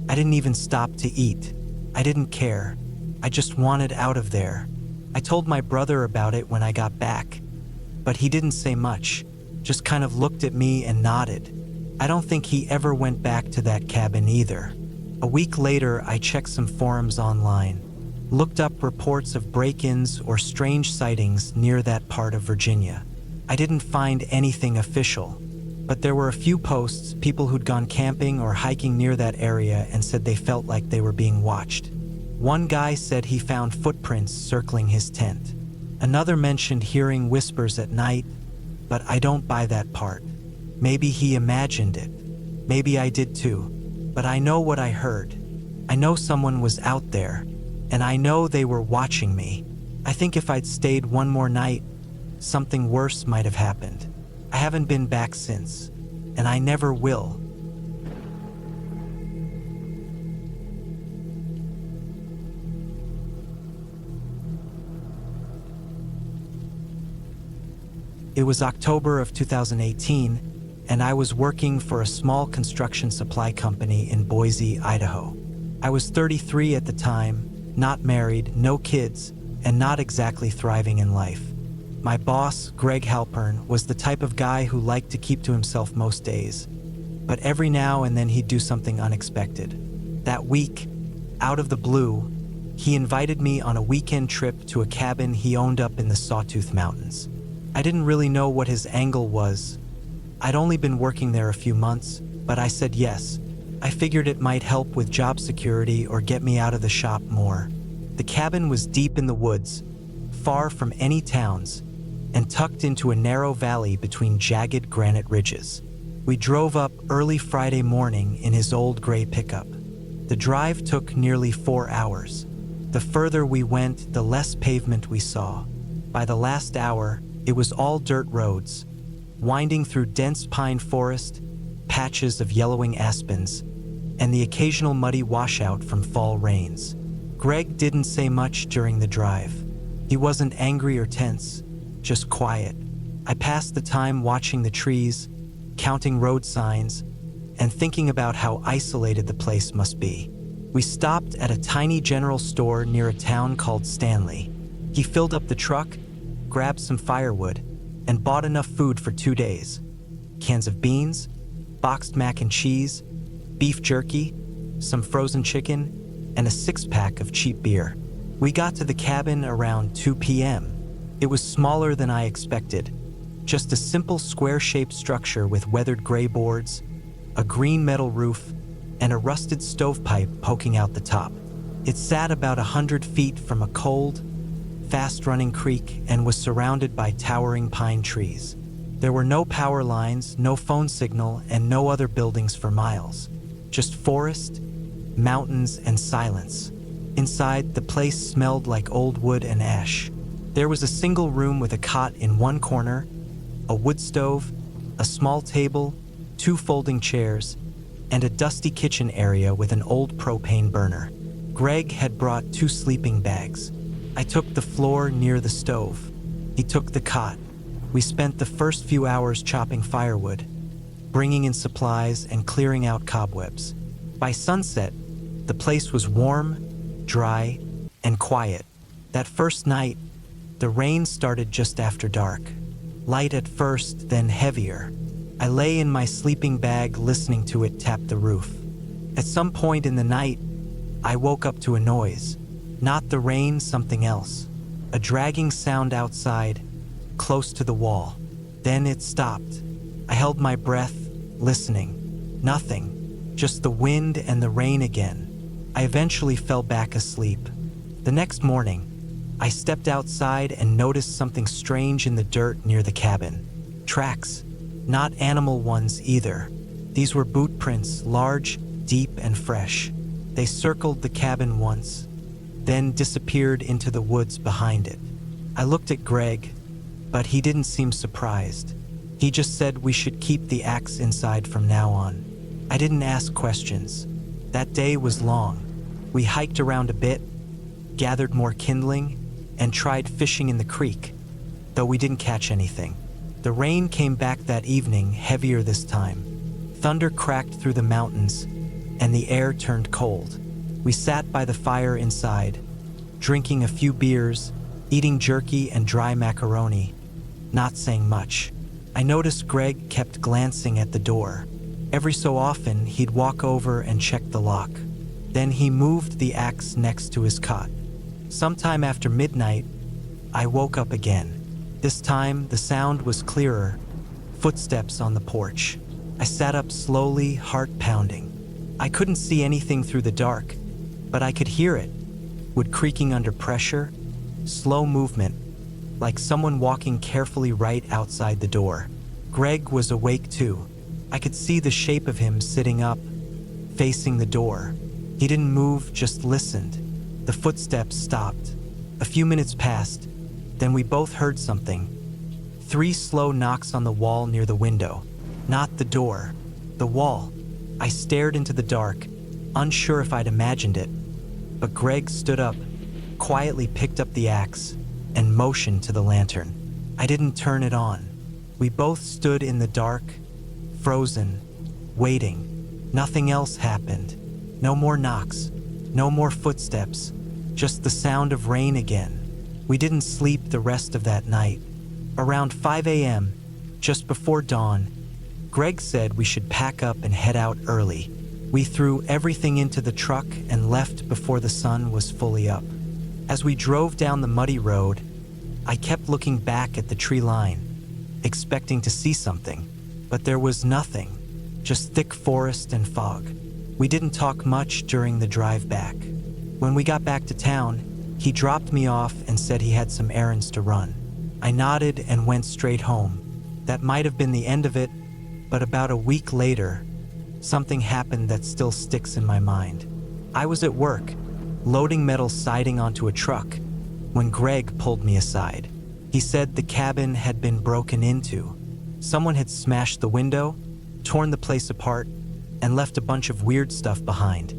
I didn't even stop to eat. I didn't care. I just wanted out of there. I told my brother about it when I got back, but he didn't say much, just kind of looked at me and nodded. I don't think he ever went back to that cabin either. A week later, I checked some forums online, looked up reports of break-ins or strange sightings near that part of Virginia. I didn't find anything official, but there were a few posts, people who'd gone camping or hiking near that area and said they felt like they were being watched. One guy said he found footprints circling his tent. Another mentioned hearing whispers at night, but I don't buy that part. Maybe he imagined it. Maybe I did too. But I know what I heard. I know someone was out there, and I know they were watching me. I think if I'd stayed one more night, something worse might have happened. I haven't been back since, and I never will. It was October of 2018, and I was working for a small construction supply company in Boise, Idaho. I was 33 at the time, not married, no kids, and not exactly thriving in life. My boss, Greg Halpern, was the type of guy who liked to keep to himself most days, but every now and then he'd do something unexpected. That week, out of the blue, he invited me on a weekend trip to a cabin he owned up in the Sawtooth Mountains. I didn't really know what his angle was. I'd only been working there a few months, but I said yes. I figured it might help with job security or get me out of the shop more. The cabin was deep in the woods, far from any towns, and tucked into a narrow valley between jagged granite ridges. We drove up early Friday morning in his old gray pickup. The drive took nearly 4 hours. The further we went, the less pavement we saw. By the last hour, it was all dirt roads, winding through dense pine forest, patches of yellowing aspens, and the occasional muddy washout from fall rains. Greg didn't say much during the drive. He wasn't angry or tense, just quiet. I passed the time watching the trees, counting road signs, and thinking about how isolated the place must be. We stopped at a tiny general store near a town called Stanley. He filled up the truck, grabbed some firewood, and bought enough food for 2 days. Cans of beans, boxed mac and cheese, beef jerky, some frozen chicken, and a 6-pack of cheap beer. We got to the cabin around 2 p.m. It was smaller than I expected. Just a simple square-shaped structure with weathered gray boards, a green metal roof, and a rusted stovepipe poking out the top. It sat about 100 feet from a cold, fast-running creek and was surrounded by towering pine trees. There were no power lines, no phone signal, and no other buildings for miles. Just forest, mountains, and silence. Inside, the place smelled like old wood and ash. There was a single room with a cot in one corner, a wood stove, a small table, 2 folding chairs, and a dusty kitchen area with an old propane burner. Greg had brought 2 sleeping bags. I took the floor near the stove. He took the cot. We spent the first few hours chopping firewood, bringing in supplies, and clearing out cobwebs. By sunset, the place was warm, dry, and quiet. That first night, the rain started just after dark. Light at first, then heavier. I lay in my sleeping bag listening to it tap the roof. At some point in the night, I woke up to a noise. Not the rain, something else. A dragging sound outside, close to the wall. Then it stopped. I held my breath, listening. Nothing. Just the wind and the rain again. I eventually fell back asleep. The next morning, I stepped outside and noticed something strange in the dirt near the cabin. Tracks. Not animal ones either. These were boot prints, large, deep, and fresh. They circled the cabin once, then disappeared into the woods behind it. I looked at Greg, but he didn't seem surprised. He just said we should keep the axe inside from now on. I didn't ask questions. That day was long. We hiked around a bit, gathered more kindling, and tried fishing in the creek, though we didn't catch anything. The rain came back that evening, heavier this time. Thunder cracked through the mountains, and the air turned cold. We sat by the fire inside, drinking a few beers, eating jerky and dry macaroni, not saying much. I noticed Greg kept glancing at the door. Every so often, he'd walk over and check the lock. Then he moved the axe next to his cot. Sometime after midnight, I woke up again. This time, the sound was clearer, footsteps on the porch. I sat up slowly, heart pounding. I couldn't see anything through the dark, but I could hear it. Wood creaking under pressure, slow movement, like someone walking carefully right outside the door. Greg was awake too. I could see the shape of him sitting up, facing the door. He didn't move, just listened. The footsteps stopped. A few minutes passed, then we both heard something. 3 slow knocks on the wall near the window. Not the door, the wall. I stared into the dark, unsure if I'd imagined it. But Greg stood up, quietly picked up the axe, and motioned to the lantern. I didn't turn it on. We both stood in the dark, frozen, waiting. Nothing else happened. No more knocks, no more footsteps, just the sound of rain again. We didn't sleep the rest of that night. Around 5 a.m., just before dawn, Greg said we should pack up and head out early. We threw everything into the truck and left before the sun was fully up. As we drove down the muddy road, I kept looking back at the tree line, expecting to see something, but there was nothing, just thick forest and fog. We didn't talk much during the drive back. When we got back to town, he dropped me off and said he had some errands to run. I nodded and went straight home. That might have been the end of it, but about a week later, something happened that still sticks in my mind. I was at work, loading metal siding onto a truck, when Greg pulled me aside. He said the cabin had been broken into. Someone had smashed the window, torn the place apart, and left a bunch of weird stuff behind.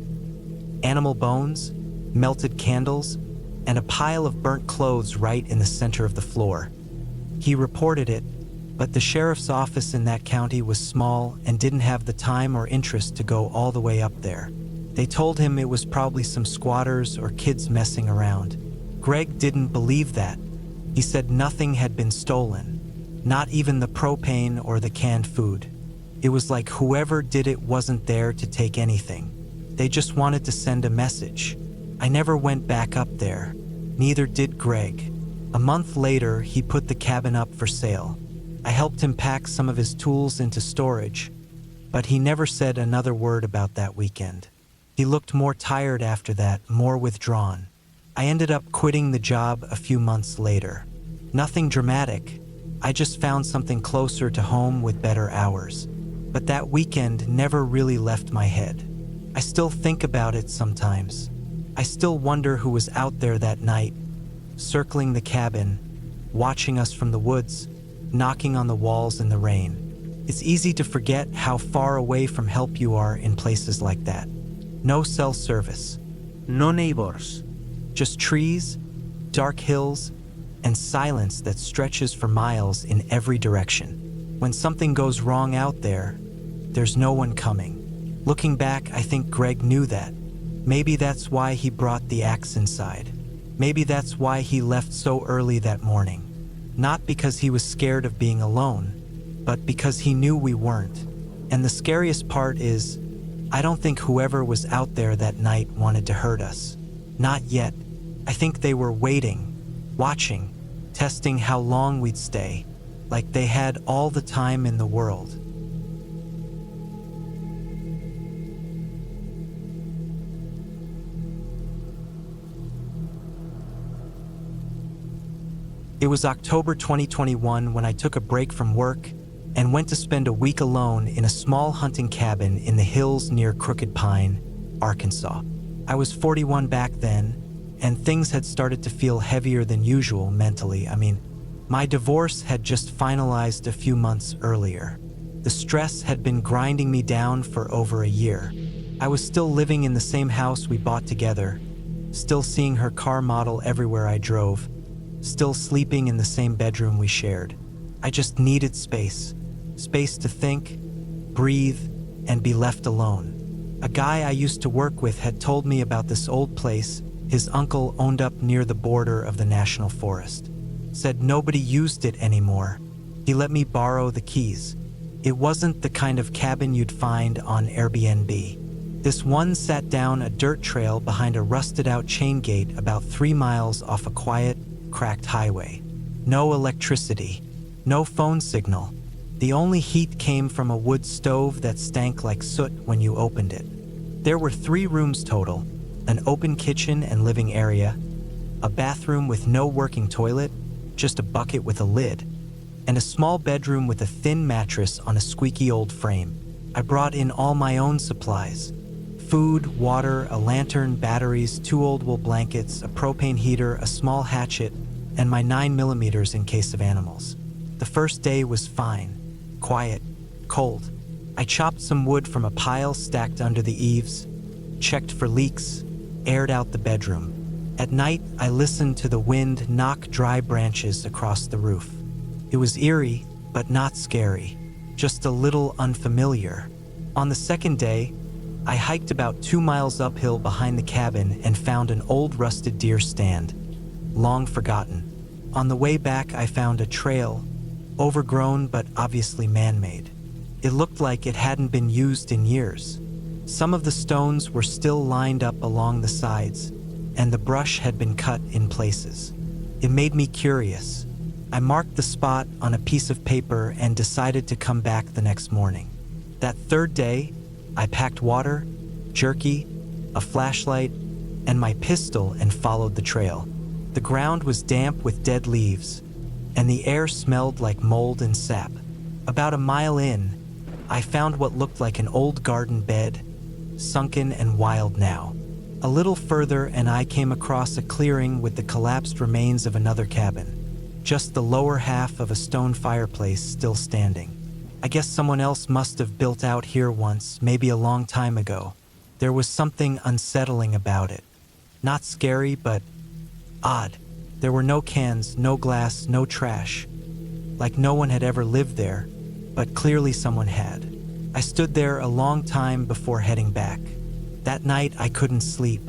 Animal bones, melted candles, and a pile of burnt clothes right in the center of the floor. He reported it, but the sheriff's office in that county was small and didn't have the time or interest to go all the way up there. They told him it was probably some squatters or kids messing around. Greg didn't believe that. He said nothing had been stolen, not even the propane or the canned food. It was like whoever did it wasn't there to take anything. They just wanted to send a message. I never went back up there. Neither did Greg. A month later, he put the cabin up for sale. I helped him pack some of his tools into storage, but he never said another word about that weekend. He looked more tired after that, more withdrawn. I ended up quitting the job a few months later. Nothing dramatic. I just found something closer to home with better hours. But that weekend never really left my head. I still think about it sometimes. I still wonder who was out there that night, circling the cabin, watching us from the woods, knocking on the walls in the rain. It's easy to forget how far away from help you are in places like that. No cell service. No neighbors. Just trees, dark hills, and silence that stretches for miles in every direction. When something goes wrong out there, there's no one coming. Looking back, I think Greg knew that. Maybe that's why he brought the axe inside. Maybe that's why he left so early that morning. Not because he was scared of being alone, but because he knew we weren't. And the scariest part is, I don't think whoever was out there that night wanted to hurt us. Not yet. I think they were waiting, watching, testing how long we'd stay, like they had all the time in the world. It was October 2021 when I took a break from work and went to spend a week alone in a small hunting cabin in the hills near Crooked Pine, Arkansas. I was 41 back then, and things had started to feel heavier than usual mentally. My divorce had just finalized a few months earlier. The stress had been grinding me down for over a year. I was still living in the same house we bought together, still seeing her car model everywhere I drove, still sleeping in the same bedroom we shared. I just needed space. Space to think, breathe, and be left alone. A guy I used to work with had told me about this old place his uncle owned up near the border of the national forest. Said nobody used it anymore. He let me borrow the keys. It wasn't the kind of cabin you'd find on Airbnb. This one sat down a dirt trail behind a rusted-out chain gate about 3 miles off a quiet, cracked highway. No electricity, no phone signal. The only heat came from a wood stove that stank like soot when you opened it. There were 3 rooms total, an open kitchen and living area, a bathroom with no working toilet, just a bucket with a lid, and a small bedroom with a thin mattress on a squeaky old frame. I brought in all my own supplies: food, water, a lantern, batteries, 2 old wool blankets, a propane heater, a small hatchet, and my 9mm in case of animals. The first day was fine, quiet, cold. I chopped some wood from a pile stacked under the eaves, checked for leaks, aired out the bedroom. At night, I listened to the wind knock dry branches across the roof. It was eerie, but not scary, just a little unfamiliar. On the second day, I hiked about 2 miles uphill behind the cabin and found an old rusted deer stand, long forgotten. On the way back, I found a trail, overgrown but obviously man-made. It looked like it hadn't been used in years. Some of the stones were still lined up along the sides, and the brush had been cut in places. It made me curious. I marked the spot on a piece of paper and decided to come back the next morning. That third day, I packed water, jerky, a flashlight, and my pistol and followed the trail. The ground was damp with dead leaves, and the air smelled like mold and sap. About a mile in, I found what looked like an old garden bed, sunken and wild now. A little further and I came across a clearing with the collapsed remains of another cabin, just the lower half of a stone fireplace still standing. I guess someone else must have built out here once, maybe a long time ago. There was something unsettling about it. Not scary, but odd. There were no cans, no glass, no trash. Like no one had ever lived there, but clearly someone had. I stood there a long time before heading back. That night I couldn't sleep.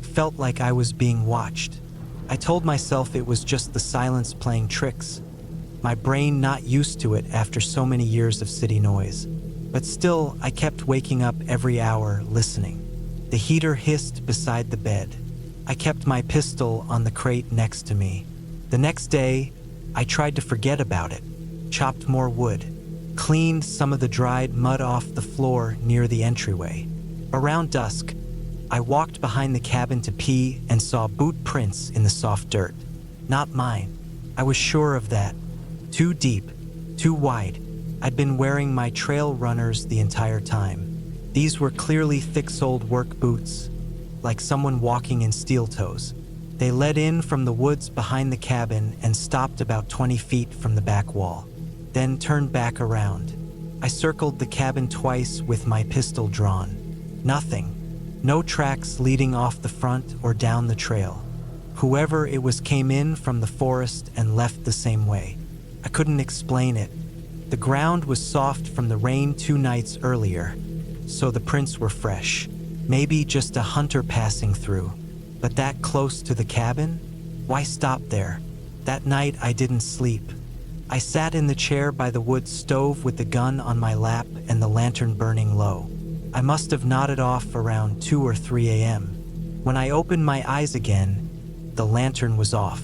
Felt like I was being watched. I told myself it was just the silence playing tricks. My brain not used to it after so many years of city noise. But still, I kept waking up every hour, listening. The heater hissed beside the bed. I kept my pistol on the crate next to me. The next day, I tried to forget about it. Chopped more wood. Cleaned some of the dried mud off the floor near the entryway. Around dusk, I walked behind the cabin to pee and saw boot prints in the soft dirt. Not mine. I was sure of that. Too deep, too wide. I'd been wearing my trail runners the entire time. These were clearly thick-soled work boots, like someone walking in steel toes. They led in from the woods behind the cabin and stopped about 20 feet from the back wall, then turned back around. I circled the cabin twice with my pistol drawn. Nothing. No tracks leading off the front or down the trail. Whoever it was came in from the forest and left the same way. I couldn't explain it. The ground was soft from the rain 2 nights earlier, so the prints were fresh. Maybe just a hunter passing through. But that close to the cabin? Why stop there? That night I didn't sleep. I sat in the chair by the wood stove with the gun on my lap and the lantern burning low. I must have nodded off around 2 or 3 a.m. When I opened my eyes again, the lantern was off.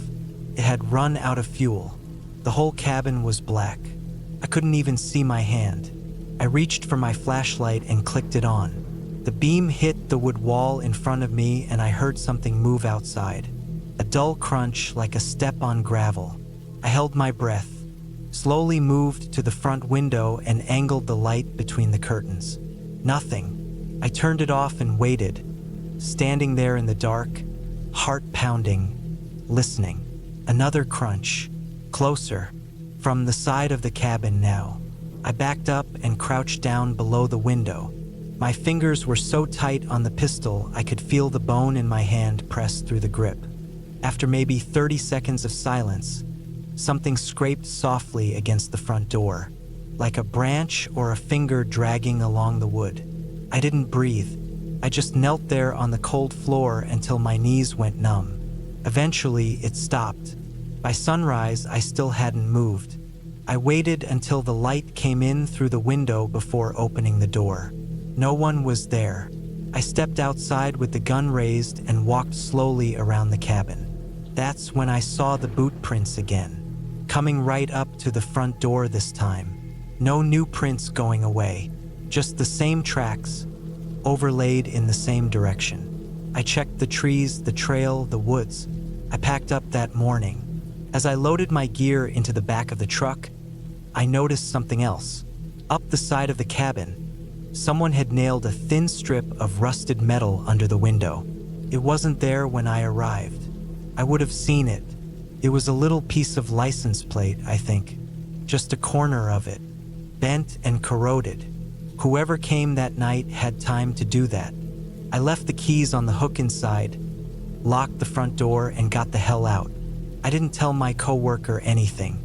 It had run out of fuel. The whole cabin was black. I couldn't even see my hand. I reached for my flashlight and clicked it on. The beam hit the wood wall in front of me and I heard something move outside. A dull crunch like a step on gravel. I held my breath, slowly moved to the front window and angled the light between the curtains. Nothing. I turned it off and waited, standing there in the dark, heart pounding, listening. Another crunch, closer, from the side of the cabin now. I backed up and crouched down below the window. My fingers were so tight on the pistol I could feel the bone in my hand press through the grip. After maybe 30 seconds of silence, something scraped softly against the front door, like a branch or a finger dragging along the wood. I didn't breathe. I just knelt there on the cold floor until my knees went numb. Eventually, it stopped. By sunrise, I still hadn't moved. I waited until the light came in through the window before opening the door. No one was there. I stepped outside with the gun raised and walked slowly around the cabin. That's when I saw the boot prints again, coming right up to the front door this time. No new prints going away, just the same tracks, overlaid in the same direction. I checked the trees, the trail, the woods. I packed up that morning. As I loaded my gear into the back of the truck, I noticed something else. Up the side of the cabin, someone had nailed a thin strip of rusted metal under the window. It wasn't there when I arrived. I would have seen it. It was a little piece of license plate, I think. just a corner of it, bent and corroded. Whoever came that night had time to do that. I left the keys on the hook inside, locked the front door, and got the hell out. I didn't tell my coworker anything.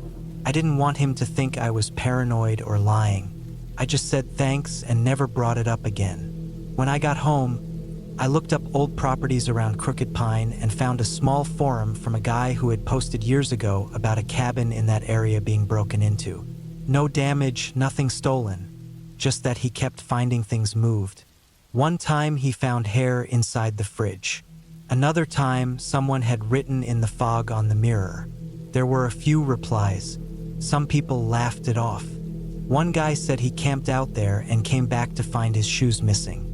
I didn't want him to think I was paranoid or lying. I just said thanks and never brought it up again. When I got home, I looked up old properties around Crooked Pine and found a small forum from a guy who had posted years ago about a cabin in that area being broken into. No damage, nothing stolen, just that he kept finding things moved. One time he found hair inside the fridge. Another time, someone had written in the fog on the mirror. There were a few replies. Some people laughed it off. One guy said he camped out there and came back to find his shoes missing.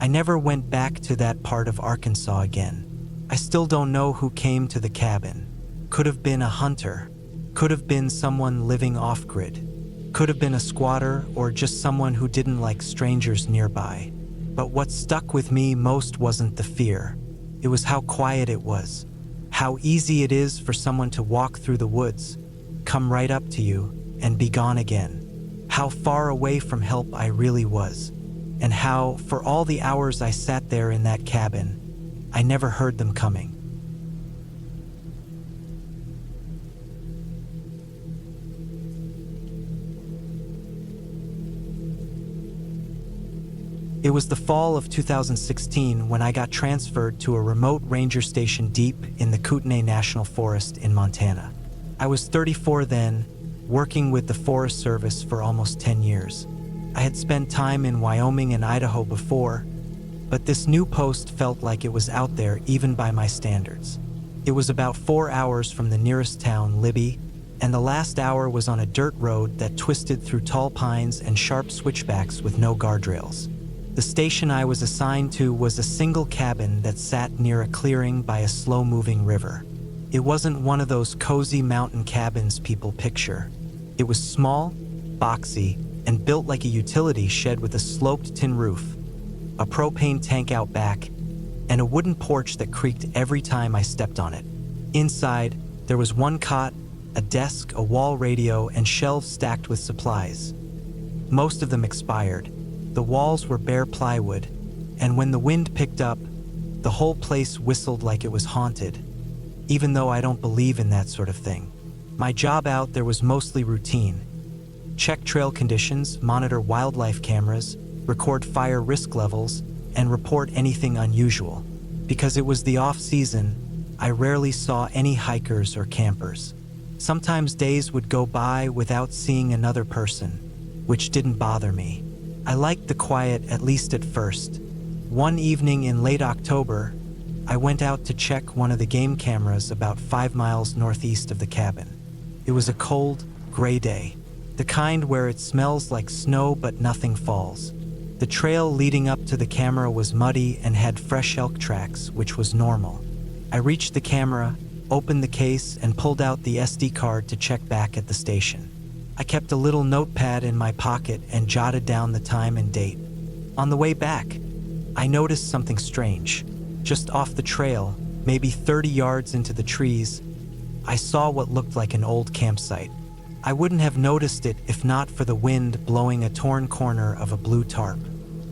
I never went back to that part of Arkansas again. I still don't know who came to the cabin. Could have been a hunter. Could have been someone living off-grid. Could have been a squatter or just someone who didn't like strangers nearby. But what stuck with me most wasn't the fear. It was how quiet it was. How easy it is for someone to walk through the woods, come right up to you, and be gone again. How far away from help I really was. And how, for all the hours I sat there in that cabin, I never heard them coming. It was the fall of 2016 when I got transferred to a remote ranger station deep in the Kootenai National Forest in Montana. I was 34 then, working with the Forest Service for almost 10 years. I had spent time in Wyoming and Idaho before, but this new post felt like it was out there even by my standards. It was about 4 hours from the nearest town, Libby, and the last hour was on a dirt road that twisted through tall pines and sharp switchbacks with no guardrails. The station I was assigned to was a single cabin that sat near a clearing by a slow-moving river. It wasn't one of those cozy mountain cabins people picture. It was small, boxy, and built like a utility shed with a sloped tin roof, a propane tank out back, and a wooden porch that creaked every time I stepped on it. Inside, there was one cot, a desk, a wall radio, and shelves stacked with supplies. Most of them expired. The walls were bare plywood, and when the wind picked up, the whole place whistled like it was haunted, even though I don't believe in that sort of thing. My job out there was mostly routine. Check trail conditions, monitor wildlife cameras, record fire risk levels, and report anything unusual. Because it was the off-season, I rarely saw any hikers or campers. Sometimes days would go by without seeing another person, which didn't bother me. I liked the quiet, at least at first. One evening in late October, I went out to check one of the game cameras about 5 miles northeast of the cabin. It was a cold, gray day. The kind where it smells like snow but nothing falls. The trail leading up to the camera was muddy and had fresh elk tracks, which was normal. I reached the camera, opened the case, and pulled out the SD card to check back at the station. I kept a little notepad in my pocket and jotted down the time and date. On the way back, I noticed something strange. Just off the trail, maybe 30 yards into the trees, I saw what looked like an old campsite. I wouldn't have noticed it if not for the wind blowing a torn corner of a blue tarp.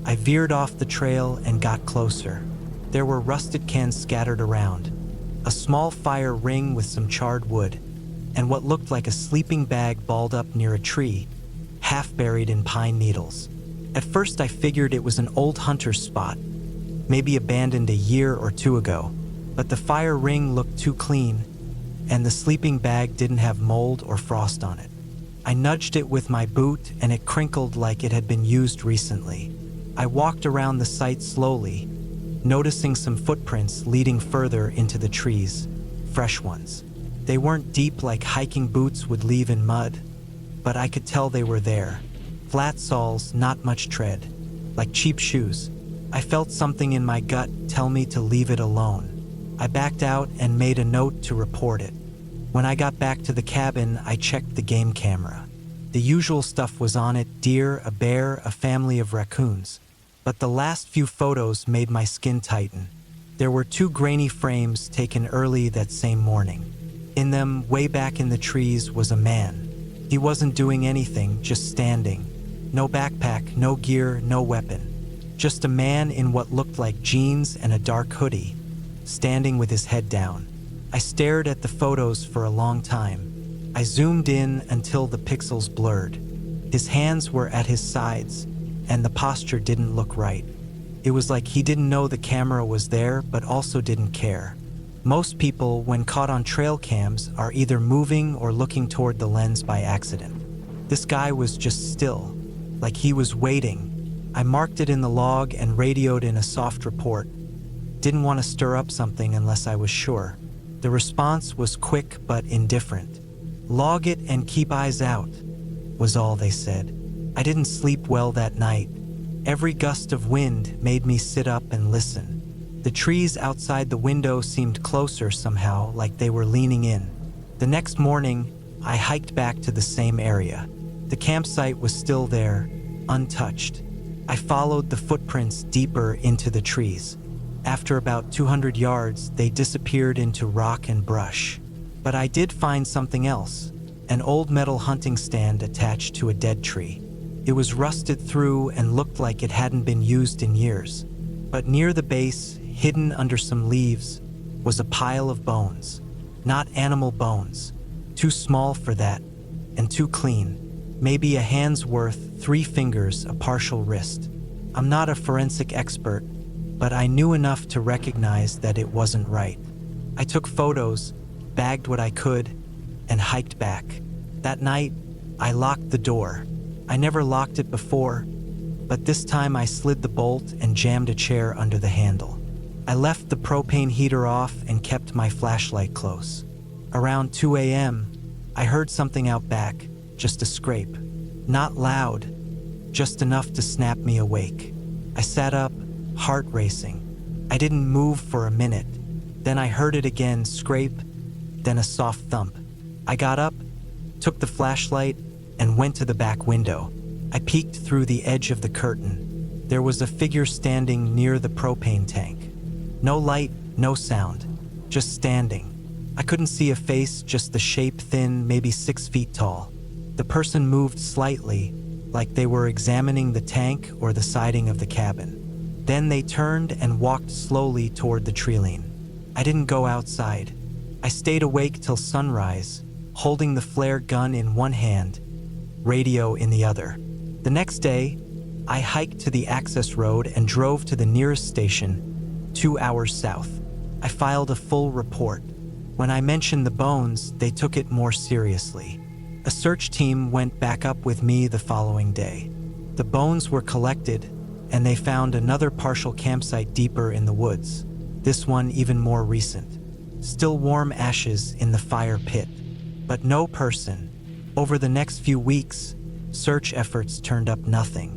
I veered off the trail and got closer. There were rusted cans scattered around, a small fire ring with some charred wood, and what looked like a sleeping bag balled up near a tree, half buried in pine needles. At first I figured it was an old hunter's spot, maybe abandoned a year or two ago, but the fire ring looked too clean, and the sleeping bag didn't have mold or frost on it. I nudged it with my boot and it crinkled like it had been used recently. I walked around the site slowly, noticing some footprints leading further into the trees, fresh ones. They weren't deep like hiking boots would leave in mud, but I could tell they were there. Flat soles, not much tread, like cheap shoes. I felt something in my gut tell me to leave it alone. I backed out and made a note to report it. When I got back to the cabin, I checked the game camera. The usual stuff was on it: deer, a bear, a family of raccoons. But the last few photos made my skin tighten. There were 2 grainy frames taken early that same morning. In them, way back in the trees, was a man. He wasn't doing anything, just standing. No backpack, no gear, no weapon. Just a man in what looked like jeans and a dark hoodie, standing with his head down. I stared at the photos for a long time. I zoomed in until the pixels blurred. His hands were at his sides, and the posture didn't look right. It was like he didn't know the camera was there, but also didn't care. Most people, when caught on trail cams, are either moving or looking toward the lens by accident. This guy was just still, like he was waiting. I marked it in the log and radioed in a soft report. Didn't want to stir up something unless I was sure. The response was quick but indifferent. "Log it and keep eyes out," was all they said. I didn't sleep well that night. Every gust of wind made me sit up and listen. The trees outside the window seemed closer somehow, like they were leaning in. The next morning, I hiked back to the same area. The campsite was still there, untouched. I followed the footprints deeper into the trees. After about 200 yards, they disappeared into rock and brush. But I did find something else, an old metal hunting stand attached to a dead tree. It was rusted through and looked like it hadn't been used in years. But near the base, hidden under some leaves, was a pile of bones. Not animal bones. Too small for that, and too clean. Maybe a hand's worth, 3 fingers, a partial wrist. I'm not a forensic expert, but I knew enough to recognize that it wasn't right. I took photos, bagged what I could, and hiked back. That night, I locked the door. I never locked it before, but this time I slid the bolt and jammed a chair under the handle. I left the propane heater off and kept my flashlight close. Around 2 a.m., I heard something out back, just a scrape. Not loud, just enough to snap me awake. I sat up, heart racing. I didn't move for a minute. Then I heard it again, scrape, then a soft thump. I got up, took the flashlight, and went to the back window. I peeked through the edge of the curtain. There was a figure standing near the propane tank. No light, no sound, just standing. I couldn't see a face, just the shape, thin, maybe 6 feet tall. The person moved slightly, like they were examining the tank or the siding of the cabin. Then they turned and walked slowly toward the treeline. I didn't go outside. I stayed awake till sunrise, holding the flare gun in one hand, radio in the other. The next day, I hiked to the access road and drove to the nearest station, 2 hours south. I filed a full report. When I mentioned the bones, they took it more seriously. A search team went back up with me the following day. The bones were collected, and they found another partial campsite deeper in the woods, this one even more recent. Still warm ashes in the fire pit, but no person. Over the next few weeks, search efforts turned up nothing.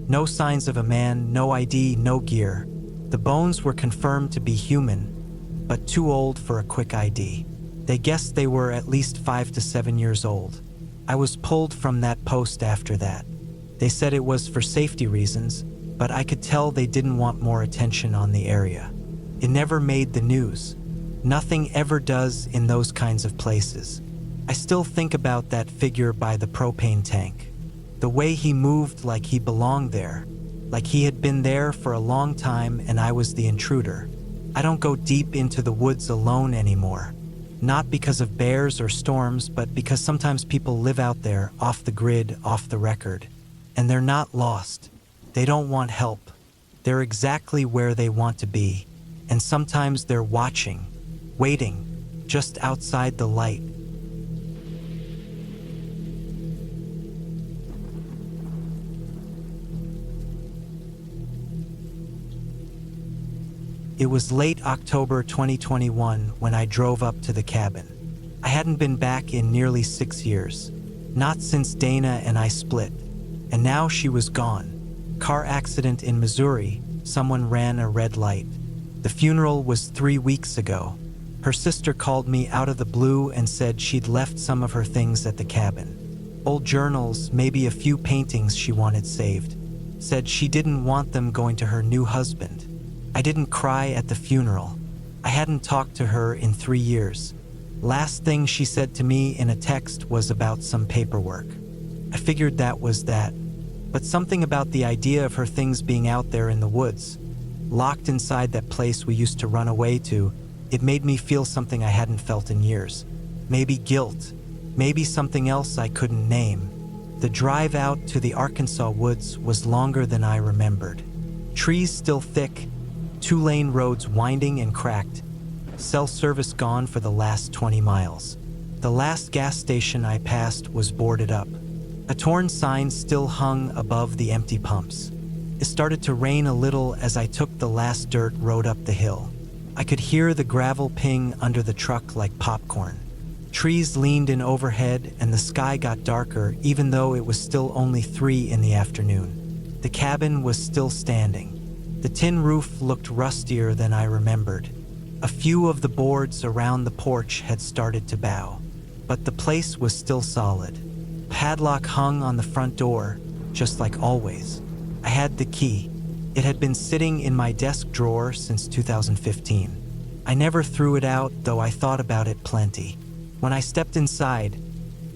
No signs of a man, no ID, no gear. The bones were confirmed to be human, but too old for a quick ID. They guessed they were at least 5 to 7 years old. I was pulled from that post after that. They said it was for safety reasons, but I could tell they didn't want more attention on the area. It never made the news. Nothing ever does in those kinds of places. I still think about that figure by the propane tank. The way he moved like he belonged there, like he had been there for a long time and I was the intruder. I don't go deep into the woods alone anymore. Not because of bears or storms, but because sometimes people live out there, off the grid, off the record. And they're not lost. They don't want help. They're exactly where they want to be. And sometimes they're watching, waiting, just outside the light. It was late October 2021 when I drove up to the cabin. I hadn't been back in nearly 6 years. Not since Dana and I split. And now she was gone. Car accident in Missouri, someone ran a red light. The funeral was 3 weeks ago. Her sister called me out of the blue and said she'd left some of her things at the cabin. Old journals, maybe a few paintings she wanted saved. Said she didn't want them going to her new husband. I didn't cry at the funeral. I hadn't talked to her in 3 years. Last thing she said to me in a text was about some paperwork. I figured that was that, but something about the idea of her things being out there in the woods, locked inside that place we used to run away to, it made me feel something I hadn't felt in years. Maybe guilt, maybe something else I couldn't name. The drive out to the Arkansas woods was longer than I remembered. Trees still thick, 2-lane roads winding and cracked, cell service gone for the last 20 miles. The last gas station I passed was boarded up. A torn sign still hung above the empty pumps. It started to rain a little as I took the last dirt road up the hill. I could hear the gravel ping under the truck like popcorn. Trees leaned in overhead and the sky got darker even though it was still only 3 in the afternoon. The cabin was still standing. The tin roof looked rustier than I remembered. A few of the boards around the porch had started to bow, but the place was still solid. Padlock hung on the front door, just like always. I had the key. It had been sitting in my desk drawer since 2015. I never threw it out, though I thought about it plenty. When I stepped inside,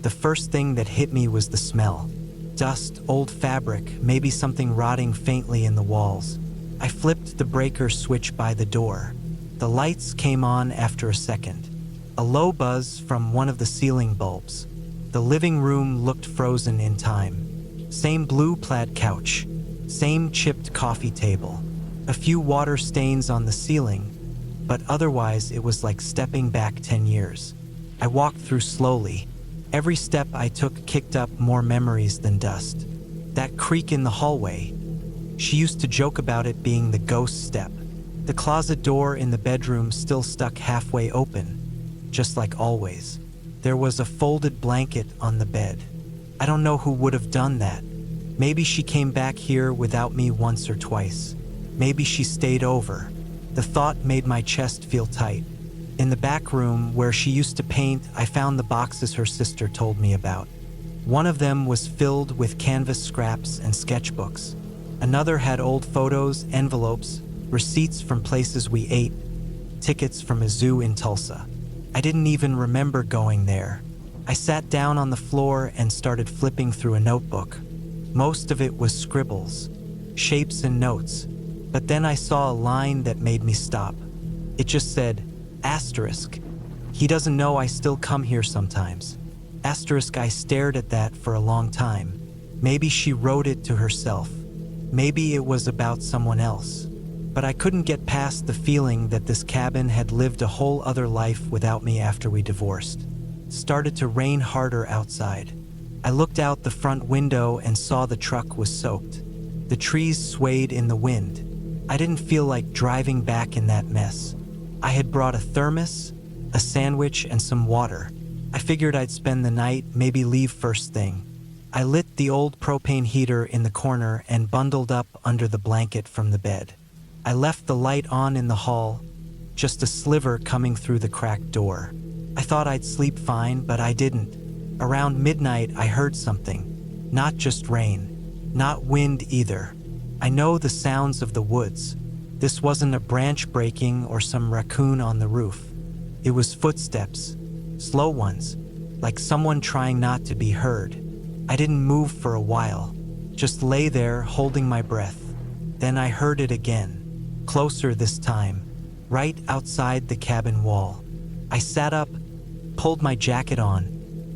the first thing that hit me was the smell. Dust, old fabric, maybe something rotting faintly in the walls. I flipped the breaker switch by the door. The lights came on after a second. A low buzz from one of the ceiling bulbs. The living room looked frozen in time. Same blue plaid couch. Same chipped coffee table. A few water stains on the ceiling, but otherwise it was like stepping back 10 years. I walked through slowly. Every step I took kicked up more memories than dust. That creak in the hallway. She used to joke about it being the ghost step. The closet door in the bedroom still stuck halfway open, just like always. There was a folded blanket on the bed. I don't know who would have done that. Maybe she came back here without me once or twice. Maybe she stayed over. The thought made my chest feel tight. In the back room where she used to paint, I found the boxes her sister told me about. One of them was filled with canvas scraps and sketchbooks. Another had old photos, envelopes, receipts from places we ate, tickets from a zoo in Tulsa. I didn't even remember going there. I sat down on the floor and started flipping through a notebook. Most of it was scribbles, shapes and notes, but then I saw a line that made me stop. It just said, asterisk. He doesn't know I still come here sometimes. Asterisk. I stared at that for a long time. Maybe she wrote it to herself. Maybe it was about someone else. But I couldn't get past the feeling that this cabin had lived a whole other life without me after we divorced. It started to rain harder outside. I looked out the front window and saw the truck was soaked. The trees swayed in the wind. I didn't feel like driving back in that mess. I had brought a thermos, a sandwich, and some water. I figured I'd spend the night, maybe leave first thing. I lit the old propane heater in the corner and bundled up under the blanket from the bed. I left the light on in the hall, just a sliver coming through the cracked door. I thought I'd sleep fine, but I didn't. Around midnight, I heard something. Not just rain, not wind either. I know the sounds of the woods. This wasn't a branch breaking or some raccoon on the roof. It was footsteps, slow ones, like someone trying not to be heard. I didn't move for a while, just lay there holding my breath. Then I heard it again. Closer this time, right outside the cabin wall. I sat up, pulled my jacket on,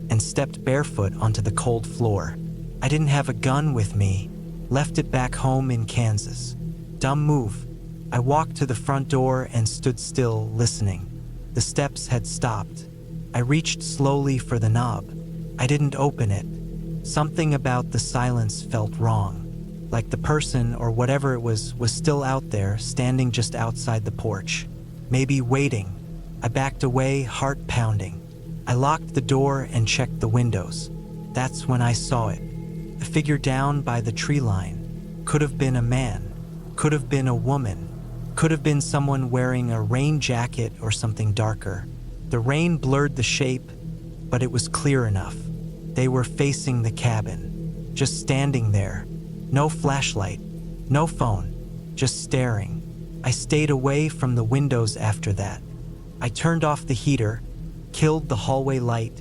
and stepped barefoot onto the cold floor. I didn't have a gun with me, left it back home in Kansas. Dumb move. I walked to the front door and stood still, listening. The steps had stopped. I reached slowly for the knob. I didn't open it. Something about the silence felt wrong. Like the person, or whatever it was still out there, standing just outside the porch. Maybe waiting. I backed away, heart pounding. I locked the door and checked the windows. That's when I saw it. A figure down by the tree line. Could have been a man. Could have been a woman. Could have been someone wearing a rain jacket or something darker. The rain blurred the shape, but it was clear enough. They were facing the cabin, just standing there. No flashlight, no phone, just staring. I stayed away from the windows after that. I turned off the heater, killed the hallway light,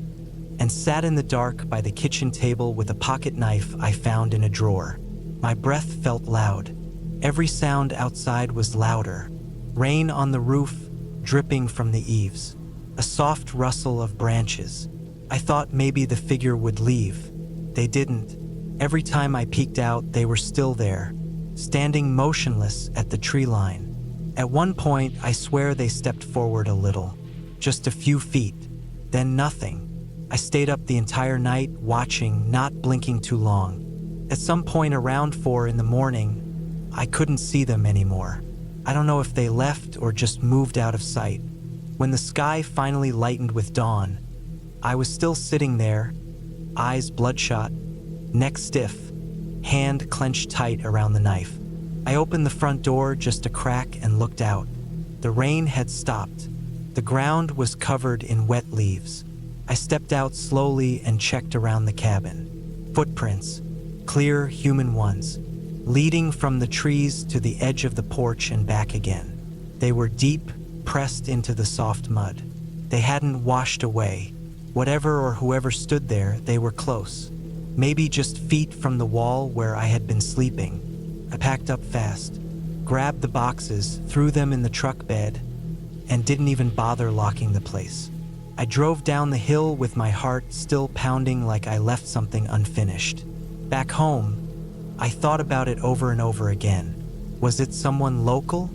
and sat in the dark by the kitchen table with a pocket knife I found in a drawer. My breath felt loud. Every sound outside was louder. Rain on the roof, dripping from the eaves. A soft rustle of branches. I thought maybe the figure would leave. They didn't. Every time I peeked out, they were still there, standing motionless at the tree line. At one point, I swear they stepped forward a little, just a few feet, then nothing. I stayed up the entire night, watching, not blinking too long. At some point around 4 in the morning, I couldn't see them anymore. I don't know if they left or just moved out of sight. When the sky finally lightened with dawn, I was still sitting there, eyes bloodshot, neck stiff, hand clenched tight around the knife. I opened the front door just a crack and looked out. The rain had stopped. The ground was covered in wet leaves. I stepped out slowly and checked around the cabin. Footprints, clear human ones, leading from the trees to the edge of the porch and back again. They were deep, pressed into the soft mud. They hadn't washed away. Whatever or whoever stood there, they were close. Maybe just feet from the wall where I had been sleeping. I packed up fast, grabbed the boxes, threw them in the truck bed, and didn't even bother locking the place. I drove down the hill with my heart still pounding like I left something unfinished. Back home, I thought about it over and over again. Was it someone local?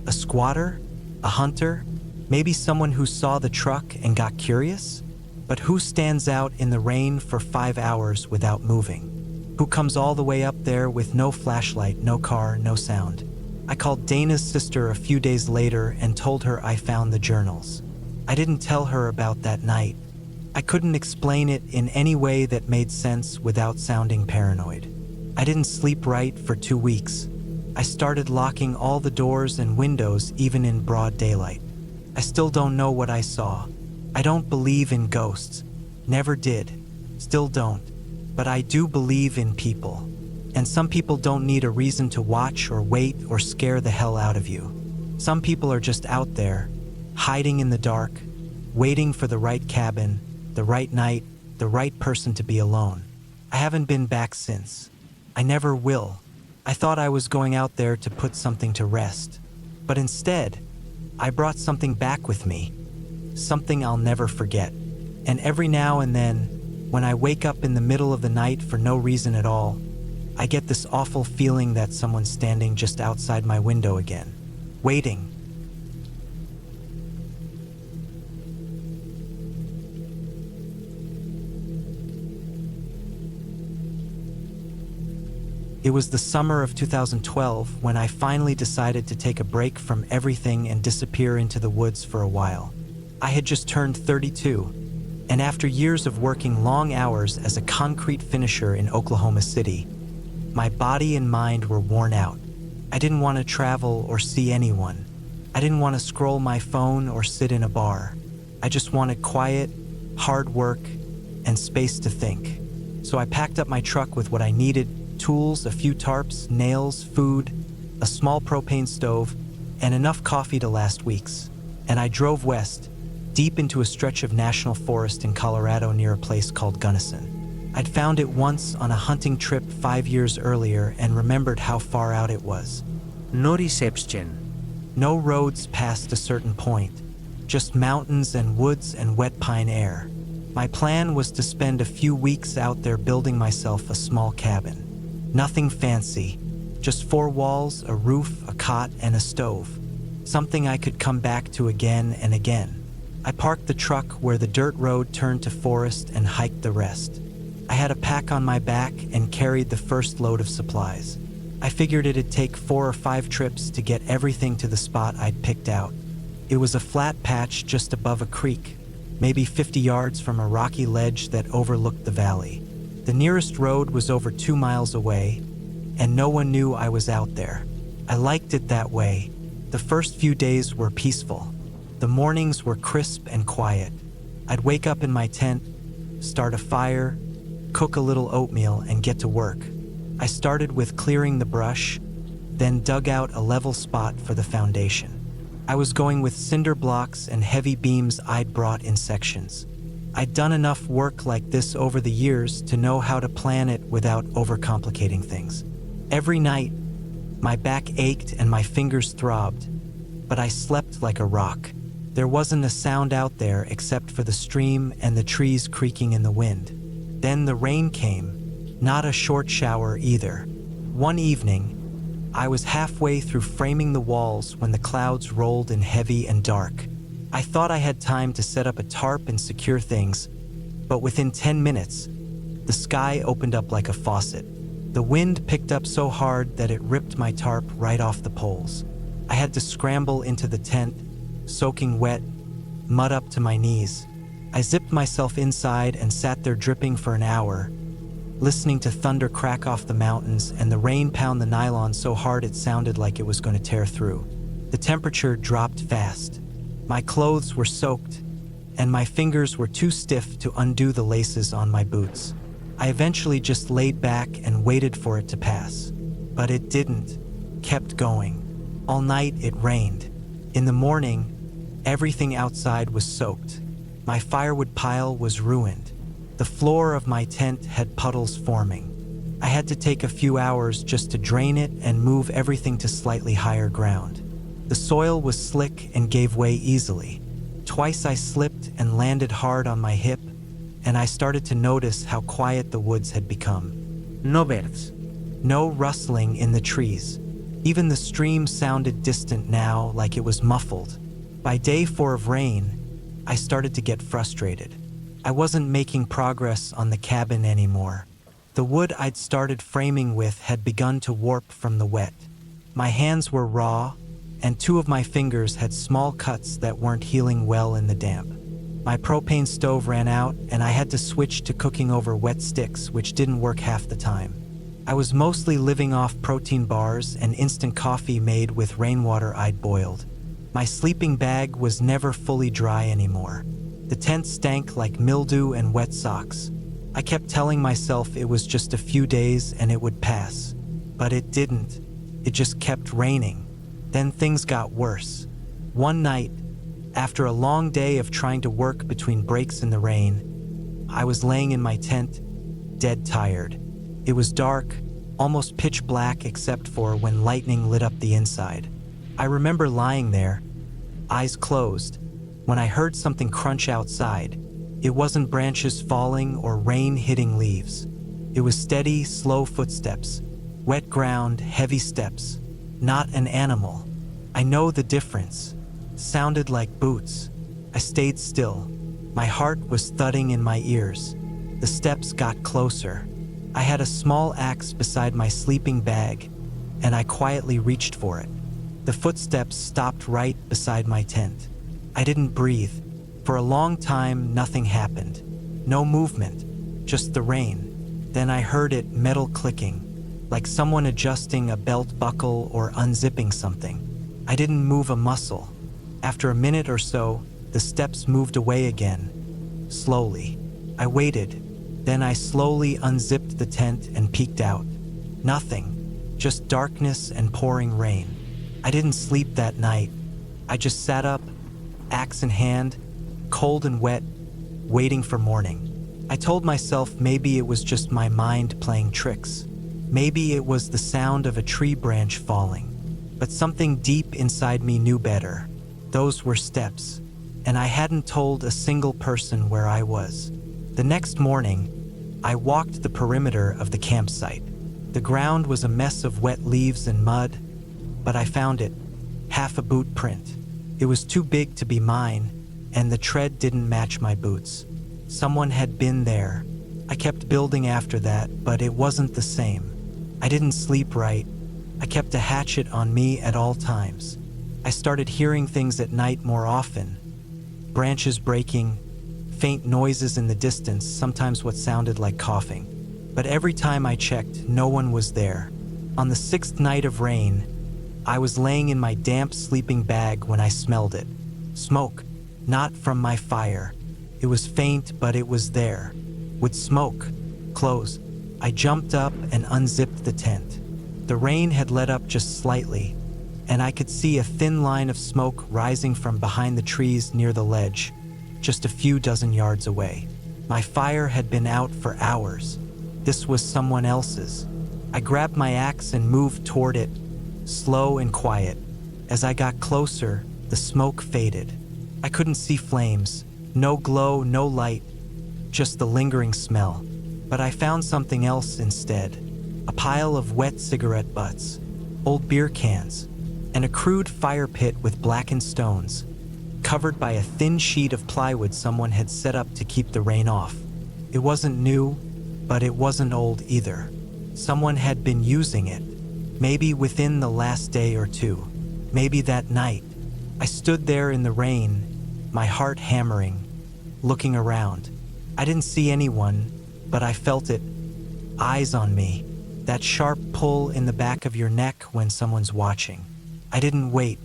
A squatter? A hunter? Maybe someone who saw the truck and got curious? But who stands out in the rain for 5 hours without moving? Who comes all the way up there with no flashlight, no car, no sound? I called Dana's sister a few days later and told her I found the journals. I didn't tell her about that night. I couldn't explain it in any way that made sense without sounding paranoid. I didn't sleep right for 2 weeks. I started locking all the doors and windows even in broad daylight. I still don't know what I saw. I don't believe in ghosts. Never did. Still don't. But I do believe in people. And some people don't need a reason to watch or wait or scare the hell out of you. Some people are just out there, hiding in the dark, waiting for the right cabin, the right night, the right person to be alone. I haven't been back since. I never will. I thought I was going out there to put something to rest. But instead, I brought something back with me. Something I'll never forget. And every now and then, when I wake up in the middle of the night for no reason at all, I get this awful feeling that someone's standing just outside my window again, waiting. It was the summer of 2012 when I finally decided to take a break from everything and disappear into the woods for a while. I had just turned 32. And after years of working long hours as a concrete finisher in Oklahoma City, my body and mind were worn out. I didn't want to travel or see anyone. I didn't want to scroll my phone or sit in a bar. I just wanted quiet, hard work, and space to think. So I packed up my truck with what I needed: tools, a few tarps, nails, food, a small propane stove, and enough coffee to last weeks. And I drove west, deep into a stretch of national forest in Colorado near a place called Gunnison. I'd found it once on a hunting trip 5 years earlier and remembered how far out it was. No reception. No roads past a certain point, just mountains and woods and wet pine air. My plan was to spend a few weeks out there building myself a small cabin. Nothing fancy, just 4 walls, a roof, a cot, and a stove. Something I could come back to again and again. I parked the truck where the dirt road turned to forest and hiked the rest. I had a pack on my back and carried the first load of supplies. I figured it'd take 4 or 5 trips to get everything to the spot I'd picked out. It was a flat patch just above a creek, maybe 50 yards from a rocky ledge that overlooked the valley. The nearest road was over 2 miles away, and no one knew I was out there. I liked it that way. The first few days were peaceful. The mornings were crisp and quiet. I'd wake up in my tent, start a fire, cook a little oatmeal, and get to work. I started with clearing the brush, then dug out a level spot for the foundation. I was going with cinder blocks and heavy beams I'd brought in sections. I'd done enough work like this over the years to know how to plan it without overcomplicating things. Every night, my back ached and my fingers throbbed, but I slept like a rock. There wasn't a sound out there except for the stream and the trees creaking in the wind. Then the rain came, not a short shower either. One evening, I was halfway through framing the walls when the clouds rolled in heavy and dark. I thought I had time to set up a tarp and secure things, but within 10 minutes, the sky opened up like a faucet. The wind picked up so hard that it ripped my tarp right off the poles. I had to scramble into the tent, soaking wet, mud up to my knees. I zipped myself inside and sat there dripping for an hour, listening to thunder crack off the mountains and the rain pound the nylon so hard it sounded like it was going to tear through. The temperature dropped fast. My clothes were soaked, and my fingers were too stiff to undo the laces on my boots. I eventually just laid back and waited for it to pass. But it didn't. Kept going. All night it rained. In the morning, everything outside was soaked. My firewood pile was ruined. The floor of my tent had puddles forming. I had to take a few hours just to drain it and move everything to slightly higher ground. The soil was slick and gave way easily. Twice I slipped and landed hard on my hip, and I started to notice how quiet the woods had become. No birds. No rustling in the trees. Even the stream sounded distant now, like it was muffled. By day 4 of rain, I started to get frustrated. I wasn't making progress on the cabin anymore. The wood I'd started framing with had begun to warp from the wet. My hands were raw, and 2 of my fingers had small cuts that weren't healing well in the damp. My propane stove ran out, and I had to switch to cooking over wet sticks, which didn't work half the time. I was mostly living off protein bars and instant coffee made with rainwater I'd boiled. My sleeping bag was never fully dry anymore. The tent stank like mildew and wet socks. I kept telling myself it was just a few days and it would pass. But it didn't. It just kept raining. Then things got worse. One night, after a long day of trying to work between breaks in the rain, I was laying in my tent, dead tired. It was dark, almost pitch black except for when lightning lit up the inside. I remember lying there, eyes closed, when I heard something crunch outside. It wasn't branches falling or rain hitting leaves. It was steady, slow footsteps, wet ground, heavy steps. Not an animal. I know the difference. Sounded like boots. I stayed still. My heart was thudding in my ears. The steps got closer. I had a small axe beside my sleeping bag, and I quietly reached for it. The footsteps stopped right beside my tent. I didn't breathe. For a long time, nothing happened. No movement, just the rain. Then I heard it metal clicking, like someone adjusting a belt buckle or unzipping something. I didn't move a muscle. After a minute or so, the steps moved away again, slowly. I waited. Then I slowly unzipped the tent and peeked out. Nothing, just darkness and pouring rain. I didn't sleep that night. I just sat up, axe in hand, cold and wet, waiting for morning. I told myself maybe it was just my mind playing tricks. Maybe it was the sound of a tree branch falling. But something deep inside me knew better. Those were steps, and I hadn't told a single person where I was. The next morning, I walked the perimeter of the campsite. The ground was a mess of wet leaves and mud, but I found it, half a boot print. It was too big to be mine, and the tread didn't match my boots. Someone had been there. I kept building after that, but it wasn't the same. I didn't sleep right. I kept a hatchet on me at all times. I started hearing things at night more often. Branches breaking, faint noises in the distance, sometimes what sounded like coughing. But every time I checked, no one was there. On the 6th night of rain, I was laying in my damp sleeping bag when I smelled it. Smoke, not from my fire. It was faint, but it was there. With smoke, clothes. I jumped up and unzipped the tent. The rain had let up just slightly, and I could see a thin line of smoke rising from behind the trees near the ledge, just a few dozen yards away. My fire had been out for hours. This was someone else's. I grabbed my axe and moved toward it, slow and quiet. As I got closer, the smoke faded. I couldn't see flames, no glow, no light, just the lingering smell. But I found something else instead. A pile of wet cigarette butts, old beer cans, and a crude fire pit with blackened stones, covered by a thin sheet of plywood someone had set up to keep the rain off. It wasn't new, but it wasn't old either. Someone had been using it, maybe within the last day or two, maybe that night. I stood there in the rain, my heart hammering, looking around. I didn't see anyone, but I felt it, eyes on me, that sharp pull in the back of your neck when someone's watching. I didn't wait.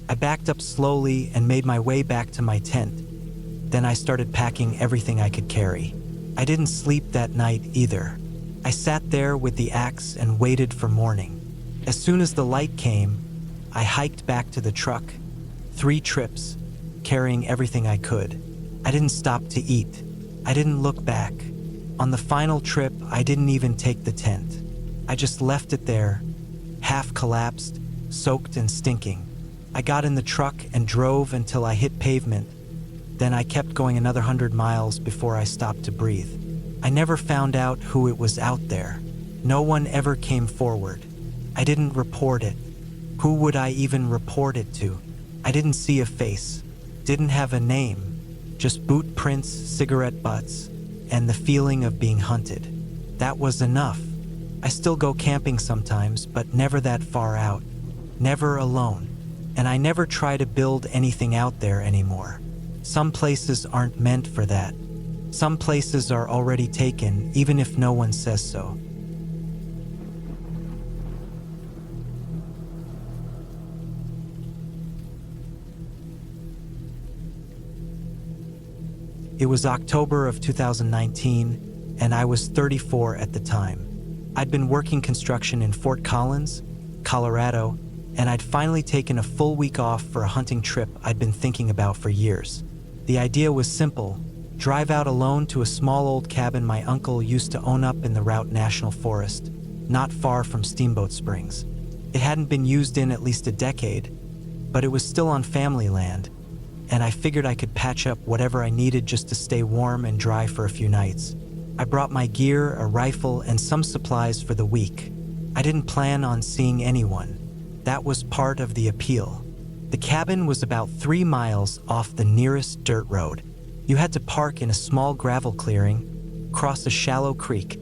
I backed up slowly and made my way back to my tent. Then I started packing everything I could carry. I didn't sleep that night either. I sat there with the axe and waited for morning. As soon as the light came, I hiked back to the truck. 3 trips, carrying everything I could. I didn't stop to eat. I didn't look back. On the final trip, I didn't even take the tent. I just left it there, half collapsed, soaked and stinking. I got in the truck and drove until I hit pavement. Then I kept going another 100 miles before I stopped to breathe. I never found out who it was out there. No one ever came forward. I didn't report it. Who would I even report it to? I didn't see a face, didn't have a name, just boot prints, cigarette butts, and the feeling of being hunted. That was enough. I still go camping sometimes, but never that far out, never alone. And I never try to build anything out there anymore. Some places aren't meant for that. Some places are already taken, even if no one says so. It was October of 2019, and I was 34 at the time. I'd been working construction in Fort Collins, Colorado, and I'd finally taken a full week off for a hunting trip I'd been thinking about for years. The idea was simple: drive out alone to a small old cabin my uncle used to own up in the Route National Forest, not far from Steamboat Springs. It hadn't been used in at least a decade, but it was still on family land, and I figured I could patch up whatever I needed just to stay warm and dry for a few nights. I brought my gear, a rifle, and some supplies for the week. I didn't plan on seeing anyone. That was part of the appeal. The cabin was about 3 miles off the nearest dirt road. You had to park in a small gravel clearing, cross a shallow creek,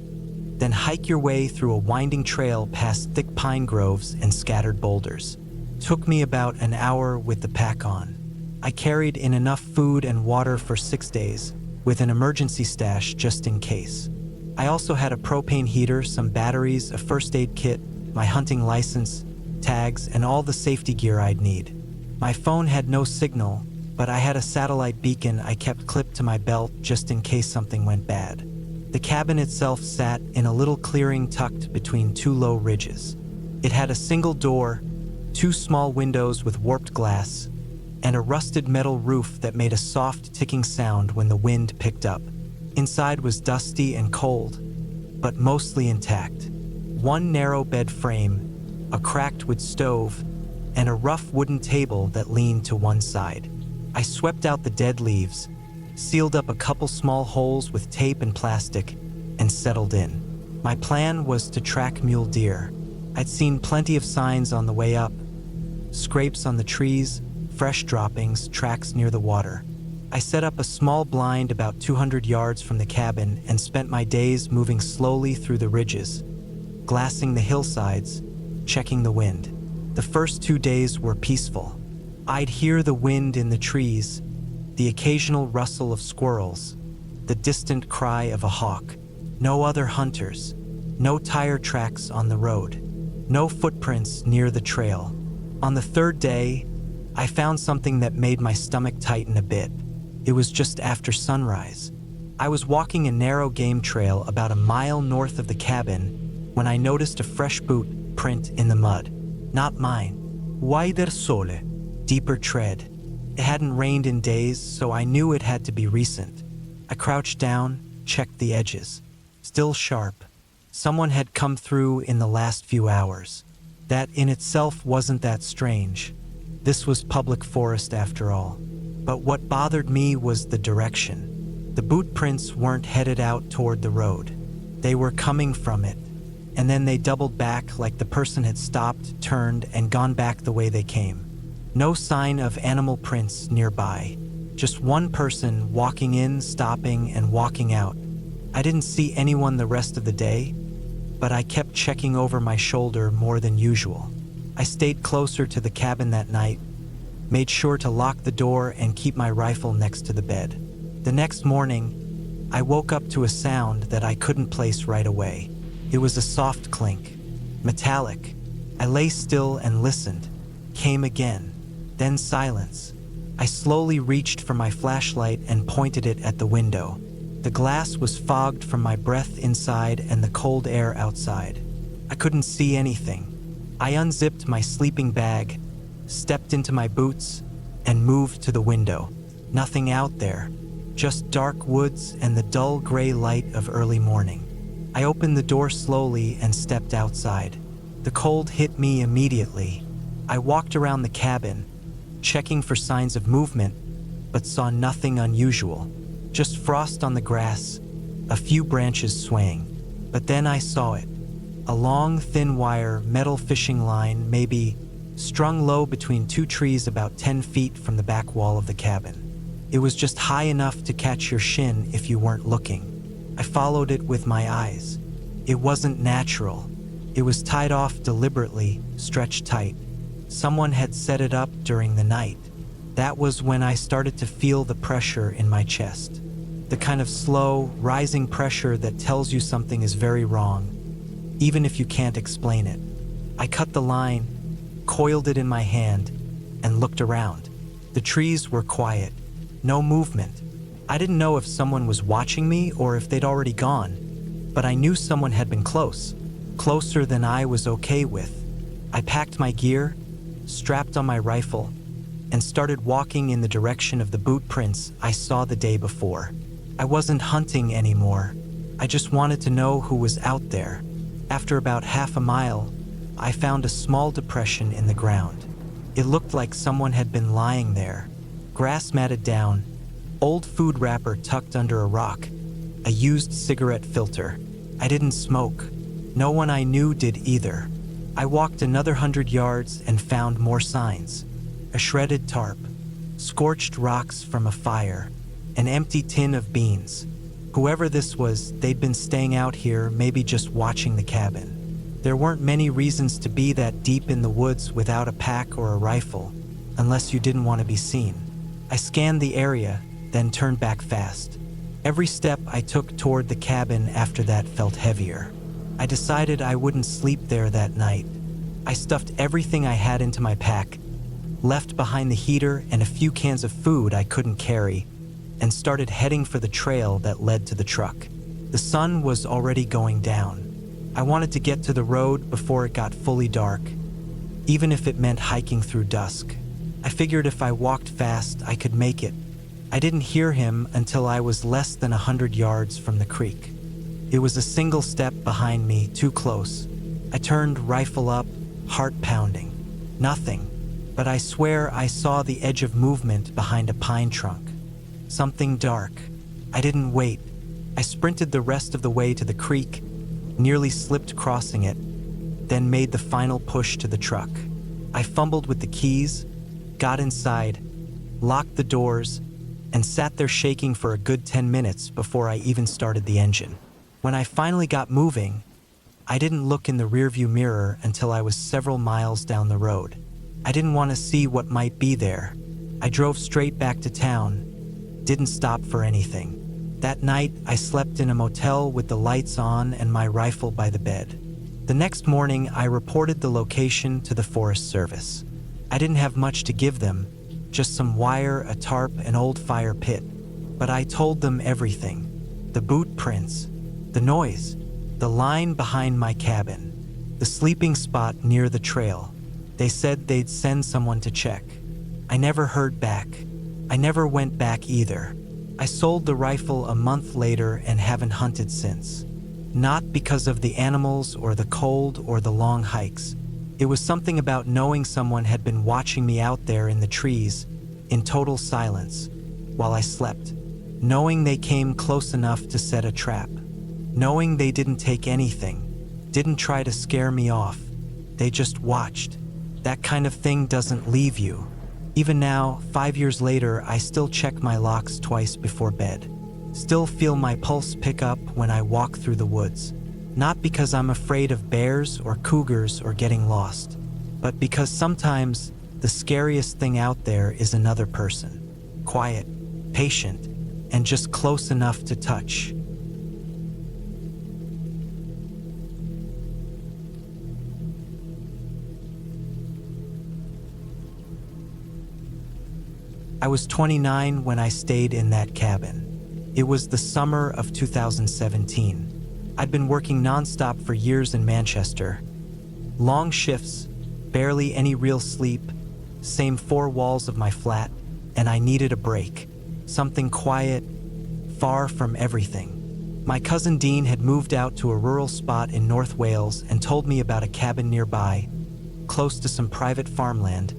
then hike your way through a winding trail past thick pine groves and scattered boulders. Took me about an hour with the pack on. I carried in enough food and water for 6 days, with an emergency stash just in case. I also had a propane heater, some batteries, a first aid kit, my hunting license, tags, and all the safety gear I'd need. My phone had no signal, but I had a satellite beacon I kept clipped to my belt just in case something went bad. The cabin itself sat in a little clearing tucked between 2 low ridges. It had a single door, 2 small windows with warped glass, and a rusted metal roof that made a soft ticking sound when the wind picked up. Inside was dusty and cold, but mostly intact. 1 narrow bed frame, a cracked wood stove, and a rough wooden table that leaned to one side. I swept out the dead leaves, sealed up a couple small holes with tape and plastic, and settled in. My plan was to track mule deer. I'd seen plenty of signs on the way up: scrapes on the trees, fresh droppings, tracks near the water. I set up a small blind about 200 yards from the cabin and spent my days moving slowly through the ridges, glassing the hillsides, checking the wind. The first 2 days were peaceful. I'd hear the wind in the trees, the occasional rustle of squirrels, the distant cry of a hawk. No other hunters, no tire tracks on the road, no footprints near the trail. On the 3rd day, I found something that made my stomach tighten a bit. It was just after sunrise. I was walking a narrow game trail about a mile north of the cabin when I noticed a fresh boot print in the mud. Not mine. Wider sole. Deeper tread. It hadn't rained in days, so I knew it had to be recent. I crouched down, checked the edges. Still sharp. Someone had come through in the last few hours. That in itself wasn't that strange. This was public forest after all. But what bothered me was the direction. The boot prints weren't headed out toward the road. They were coming from it. And then they doubled back like the person had stopped, turned, and gone back the way they came. No sign of animal prints nearby. Just one person walking in, stopping, and walking out. I didn't see anyone the rest of the day, but I kept checking over my shoulder more than usual. I stayed closer to the cabin that night, made sure to lock the door and keep my rifle next to the bed. The next morning, I woke up to a sound that I couldn't place right away. It was a soft clink, metallic. I lay still and listened. Came again, then silence. I slowly reached for my flashlight and pointed it at the window. The glass was fogged from my breath inside and the cold air outside. I couldn't see anything. I unzipped my sleeping bag, stepped into my boots, and moved to the window. Nothing out there, just dark woods and the dull gray light of early morning. I opened the door slowly and stepped outside. The cold hit me immediately. I walked around the cabin, checking for signs of movement, but saw nothing unusual. Just frost on the grass, a few branches swaying. But then I saw it. A long, thin wire, metal fishing line, maybe, strung low between two trees about 10 feet from the back wall of the cabin. It was just high enough to catch your shin if you weren't looking. I followed it with my eyes. It wasn't natural. It was tied off deliberately, stretched tight. Someone had set it up during the night. That was when I started to feel the pressure in my chest. The kind of slow, rising pressure that tells you something is very wrong, even if you can't explain it. I cut the line, coiled it in my hand, and looked around. The trees were quiet. No movement. I didn't know if someone was watching me or if they'd already gone, but I knew someone had been close, closer than I was okay with. I packed my gear, strapped on my rifle, and started walking in the direction of the boot prints I saw the day before. I wasn't hunting anymore. I just wanted to know who was out there. After about half a mile, I found a small depression in the ground. It looked like someone had been lying there, grass matted down, old food wrapper tucked under a rock, a used cigarette filter. I didn't smoke. No one I knew did either. I walked another 100 yards and found more signs. A shredded tarp, scorched rocks from a fire, an empty tin of beans. Whoever this was, they'd been staying out here, maybe just watching the cabin. There weren't many reasons to be that deep in the woods without a pack or a rifle, unless you didn't want to be seen. I scanned the area, then turned back fast. Every step I took toward the cabin after that felt heavier. I decided I wouldn't sleep there that night. I stuffed everything I had into my pack, left behind the heater and a few cans of food I couldn't carry, and started heading for the trail that led to the truck. The sun was already going down. I wanted to get to the road before it got fully dark, even if it meant hiking through dusk. I figured if I walked fast, I could make it. I didn't hear him until I was less than 100 yards from the creek. It was a single step behind me, too close. I turned, rifle up, heart pounding. Nothing, but I swear I saw the edge of movement behind a pine trunk. Something dark. I didn't wait. I sprinted the rest of the way to the creek, nearly slipped crossing it, then made the final push to the truck. I fumbled with the keys, got inside, locked the doors, and sat there shaking for a good 10 minutes before I even started the engine. When I finally got moving, I didn't look in the rearview mirror until I was several miles down the road. I didn't want to see what might be there. I drove straight back to town, didn't stop for anything. That night, I slept in a motel with the lights on and my rifle by the bed. The next morning, I reported the location to the Forest Service. I didn't have much to give them, just some wire, a tarp, an old fire pit. But I told them everything. The boot prints, the noise, the line behind my cabin, the sleeping spot near the trail. They said they'd send someone to check. I never heard back. I never went back either. I sold the rifle a month later and haven't hunted since. Not because of the animals or the cold or the long hikes. It was something about knowing someone had been watching me out there in the trees, in total silence, while I slept. Knowing they came close enough to set a trap. Knowing they didn't take anything, didn't try to scare me off. They just watched. That kind of thing doesn't leave you. Even now, 5 years later, I still check my locks twice before bed. Still feel my pulse pick up when I walk through the woods. Not because I'm afraid of bears or cougars or getting lost, but because sometimes the scariest thing out there is another person. Quiet, patient, and just close enough to touch. I was 29 when I stayed in that cabin. It was the summer of 2017. I'd been working nonstop for years in Manchester. Long shifts, barely any real sleep, same four walls of my flat, and I needed a break. Something quiet, far from everything. My cousin Dean had moved out to a rural spot in North Wales and told me about a cabin nearby, close to some private farmland,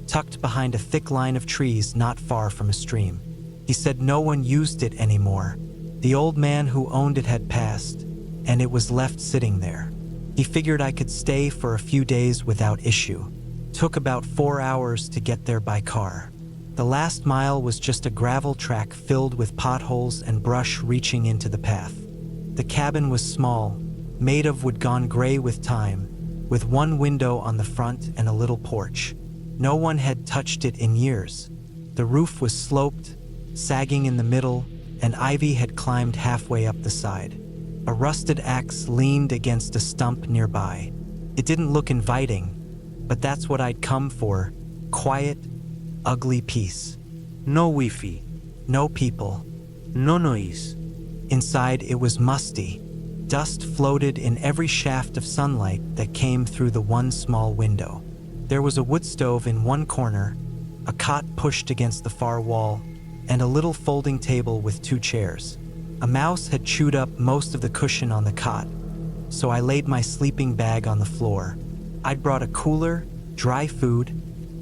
tucked behind a thick line of trees not far from a stream. He said no one used it anymore. The old man who owned it had passed, and it was left sitting there. He figured I could stay for a few days without issue. Took about 4 hours to get there by car. The last mile was just a gravel track filled with potholes and brush reaching into the path. The cabin was small, made of wood gone gray with time, with one window on the front and a little porch. No one had touched it in years. The roof was sloped, sagging in the middle, and ivy had climbed halfway up the side. A rusted axe leaned against a stump nearby. It didn't look inviting, but that's what I'd come for. Quiet, ugly peace. No Wi-Fi. No people. No noise. Inside it was musty. Dust floated in every shaft of sunlight that came through the one small window. There was a wood stove in one corner, a cot pushed against the far wall, and a little folding table with 2 chairs. A mouse had chewed up most of the cushion on the cot, so I laid my sleeping bag on the floor. I'd brought a cooler, dry food,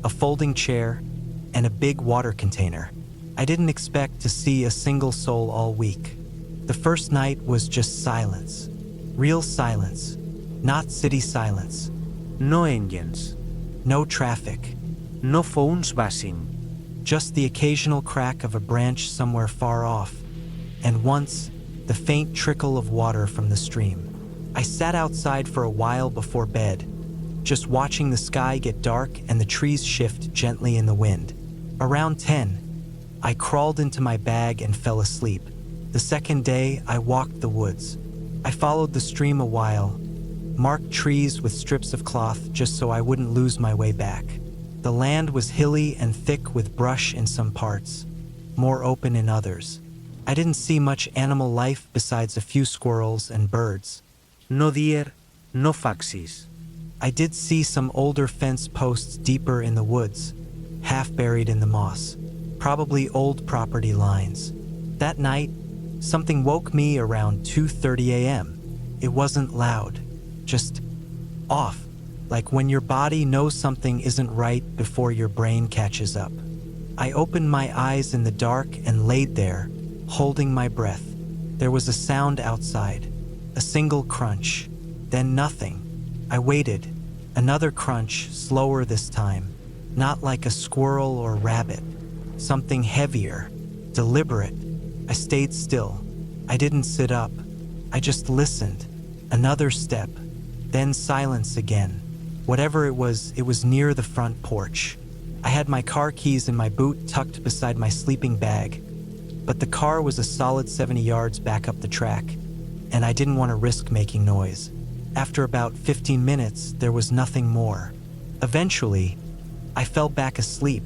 a folding chair, and a big water container. I didn't expect to see a single soul all week. The first night was just silence. Real silence, not city silence. No engines. No traffic. No phones buzzing. Just the occasional crack of a branch somewhere far off, and once, the faint trickle of water from the stream. I sat outside for a while before bed, just watching the sky get dark and the trees shift gently in the wind. Around 10, I crawled into my bag and fell asleep. The second day, I walked the woods. I followed the stream a while, marked trees with strips of cloth just so I wouldn't lose my way back. The land was hilly and thick with brush in some parts, more open in others. I didn't see much animal life besides a few squirrels and birds. No deer, no foxes. I did see some older fence posts deeper in the woods, half buried in the moss, probably old property lines. That night, something woke me around 2:30 a.m. It wasn't loud, just off, like when your body knows something isn't right before your brain catches up. I opened my eyes in the dark and laid there, holding my breath. There was a sound outside, a single crunch, then nothing. I waited, another crunch, slower this time, not like a squirrel or rabbit, something heavier, deliberate. I stayed still. I didn't sit up. I just listened. Another step, then silence again. Whatever it was near the front porch. I had my car keys in my boot tucked beside my sleeping bag, but the car was a solid 70 yards back up the track, and I didn't want to risk making noise. After about 15 minutes, there was nothing more. Eventually, I fell back asleep,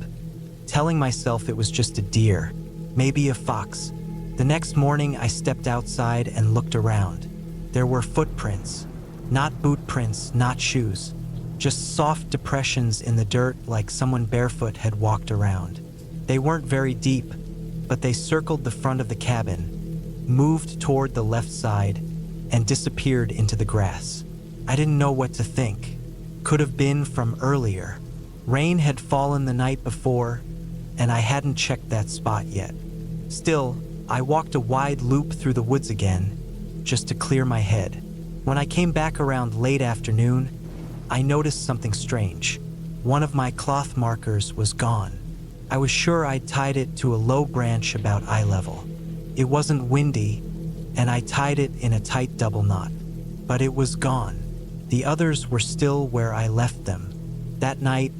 telling myself it was just a deer, maybe a fox. The next morning, I stepped outside and looked around. There were footprints, not boot prints, not shoes, just soft depressions in the dirt like someone barefoot had walked around. They weren't very deep, but they circled the front of the cabin, moved toward the left side, and disappeared into the grass. I didn't know what to think. Could have been from earlier. Rain had fallen the night before, and I hadn't checked that spot yet. Still, I walked a wide loop through the woods again, just to clear my head. When I came back around late afternoon, I noticed something strange. One of my cloth markers was gone. I was sure I'd tied it to a low branch about eye level. It wasn't windy, and I tied it in a tight double knot. But it was gone. The others were still where I left them. That night,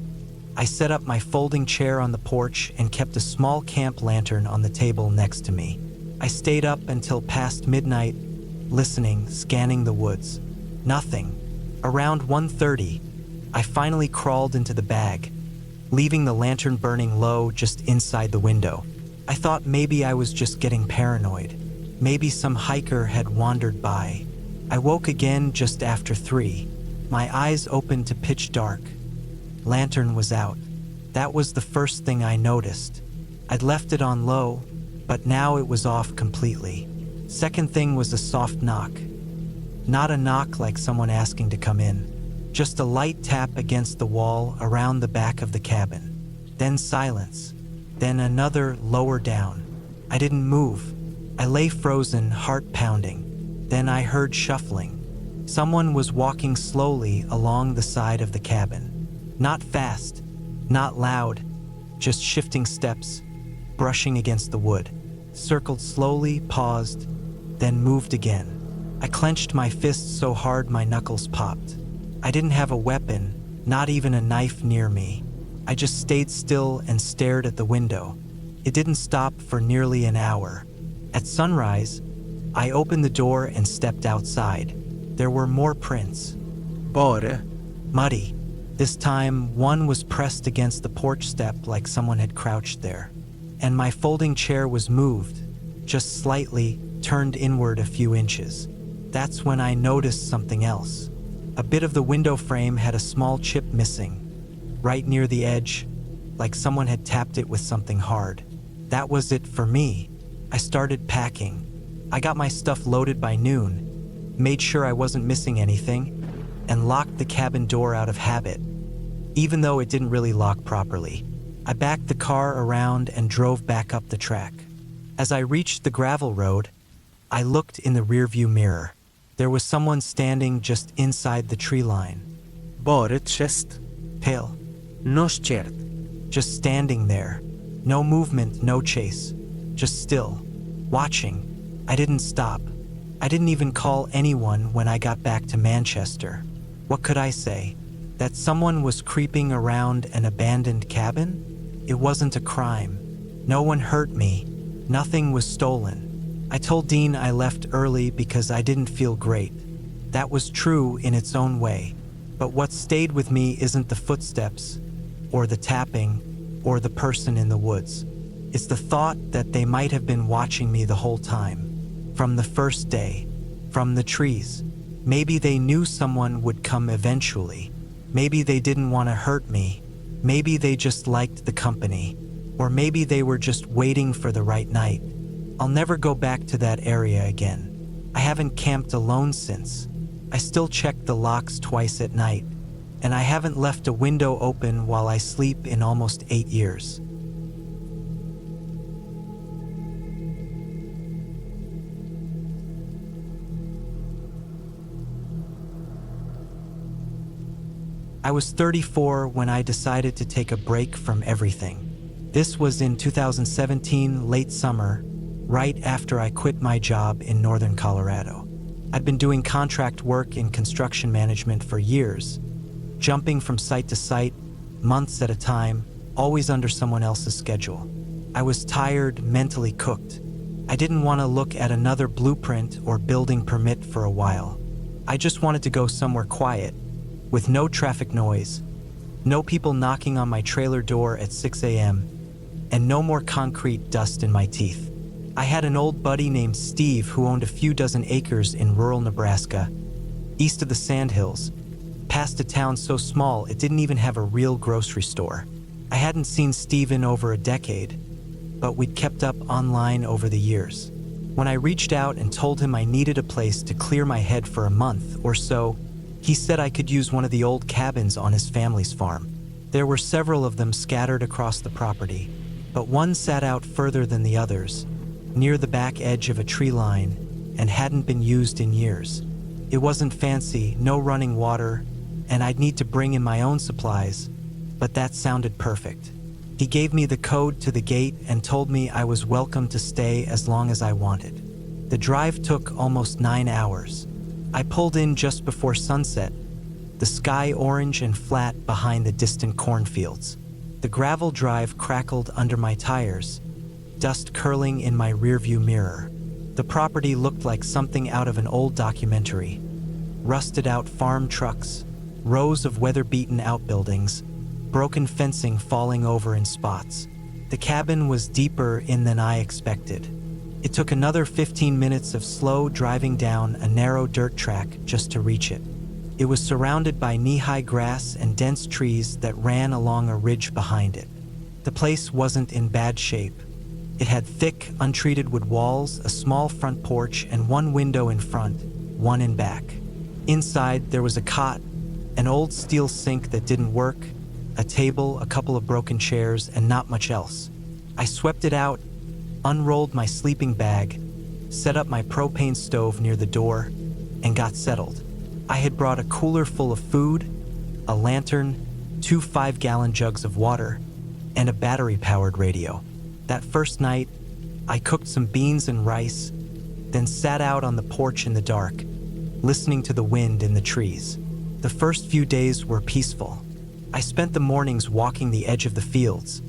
I set up my folding chair on the porch and kept a small camp lantern on the table next to me. I stayed up until past midnight, listening, scanning the woods. Nothing. Around 1:30, I finally crawled into the bag, leaving the lantern burning low just inside the window. I thought maybe I was just getting paranoid. Maybe some hiker had wandered by. I woke again just after 3. My eyes opened to pitch dark. Lantern was out. That was the first thing I noticed. I'd left it on low, but now it was off completely. Second thing was a soft knock. Not a knock like someone asking to come in. Just a light tap against the wall around the back of the cabin. Then silence. Then another lower down. I didn't move. I lay frozen, heart pounding. Then I heard shuffling. Someone was walking slowly along the side of the cabin. Not fast, not loud, just shifting steps, brushing against the wood. Circled slowly, paused, then moved again. I clenched my fists so hard my knuckles popped. I didn't have a weapon, not even a knife near me. I just stayed still and stared at the window. It didn't stop for nearly an hour. At sunrise, I opened the door and stepped outside. There were more prints. Bore. Muddy. This time, one was pressed against the porch step like someone had crouched there. And my folding chair was moved, just slightly, turned inward a few inches. That's when I noticed something else. A bit of the window frame had a small chip missing, right near the edge, like someone had tapped it with something hard. That was it for me. I started packing. I got my stuff loaded by noon, made sure I wasn't missing anything, and locked the cabin door out of habit, even though it didn't really lock properly. I backed the car around and drove back up the track. As I reached the gravel road, I looked in the rearview mirror. There was someone standing just inside the tree line. Bore chest. Pale. No shirt. Just standing there. No movement, no chase. Just still. Watching. I didn't stop. I didn't even call anyone when I got back to Manchester. What could I say? That someone was creeping around an abandoned cabin? It wasn't a crime. No one hurt me. Nothing was stolen. I told Dean I left early because I didn't feel great. That was true in its own way. But what stayed with me isn't the footsteps, or the tapping, or the person in the woods. It's the thought that they might have been watching me the whole time. From the first day. From the trees. Maybe they knew someone would come eventually. Maybe they didn't want to hurt me. Maybe they just liked the company. Or maybe they were just waiting for the right night. I'll never go back to that area again. I haven't camped alone since. I still check the locks twice at night. And I haven't left a window open while I sleep in almost 8 years. I was 34 when I decided to take a break from everything. This was in 2017, late summer, right after I quit my job in northern Colorado. I'd been doing contract work in construction management for years, jumping from site to site, months at a time, always under someone else's schedule. I was tired, mentally cooked. I didn't want to look at another blueprint or building permit for a while. I just wanted to go somewhere quiet, with no traffic noise, no people knocking on my trailer door at 6 a.m., and no more concrete dust in my teeth. I had an old buddy named Steve who owned a few dozen acres in rural Nebraska, east of the Sandhills. past a town so small it didn't even have a real grocery store. I hadn't seen Steve in over a decade, but we'd kept up online over the years. When I reached out and told him I needed a place to clear my head for a month or so, he said I could use one of the old cabins on his family's farm. There were several of them scattered across the property, but one sat out further than the others, near the back edge of a tree line, and hadn't been used in years. It wasn't fancy, no running water, and I'd need to bring in my own supplies, but that sounded perfect. He gave me the code to the gate and told me I was welcome to stay as long as I wanted. The drive took almost 9 hours. I pulled in just before sunset, the sky orange and flat behind the distant cornfields. The gravel drive crackled under my tires, dust curling in my rearview mirror. The property looked like something out of an old documentary. Rusted-out farm trucks, rows of weather-beaten outbuildings, broken fencing falling over in spots. The cabin was deeper in than I expected. It took another 15 minutes of slow driving down a narrow dirt track just to reach it. It was surrounded by knee-high grass and dense trees that ran along a ridge behind it. The place wasn't in bad shape. It had thick, untreated wood walls, a small front porch, and one window in front, one in back. Inside, there was a cot, an old steel sink that didn't work, a table, a couple of broken chairs, and not much else. I swept it out, unrolled my sleeping bag, set up my propane stove near the door, and got settled. I had brought a cooler full of food, a lantern, 2 5-gallon jugs of water, and a battery-powered radio. That first night, I cooked some beans and rice, then sat out on the porch in the dark, listening to the wind in the trees. The first few days were peaceful. I spent the mornings walking the edge of the fields,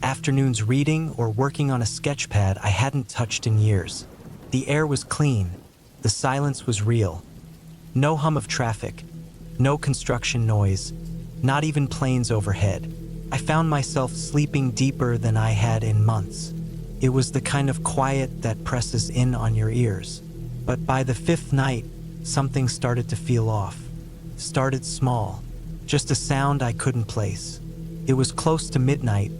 afternoons reading or working on a sketch pad I hadn't touched in years. The air was clean, the silence was real. No hum of traffic, no construction noise, not even planes overhead. I found myself sleeping deeper than I had in months. It was the kind of quiet that presses in on your ears. But by the 5th night, something started to feel off. Started small, just a sound I couldn't place. It was close to midnight,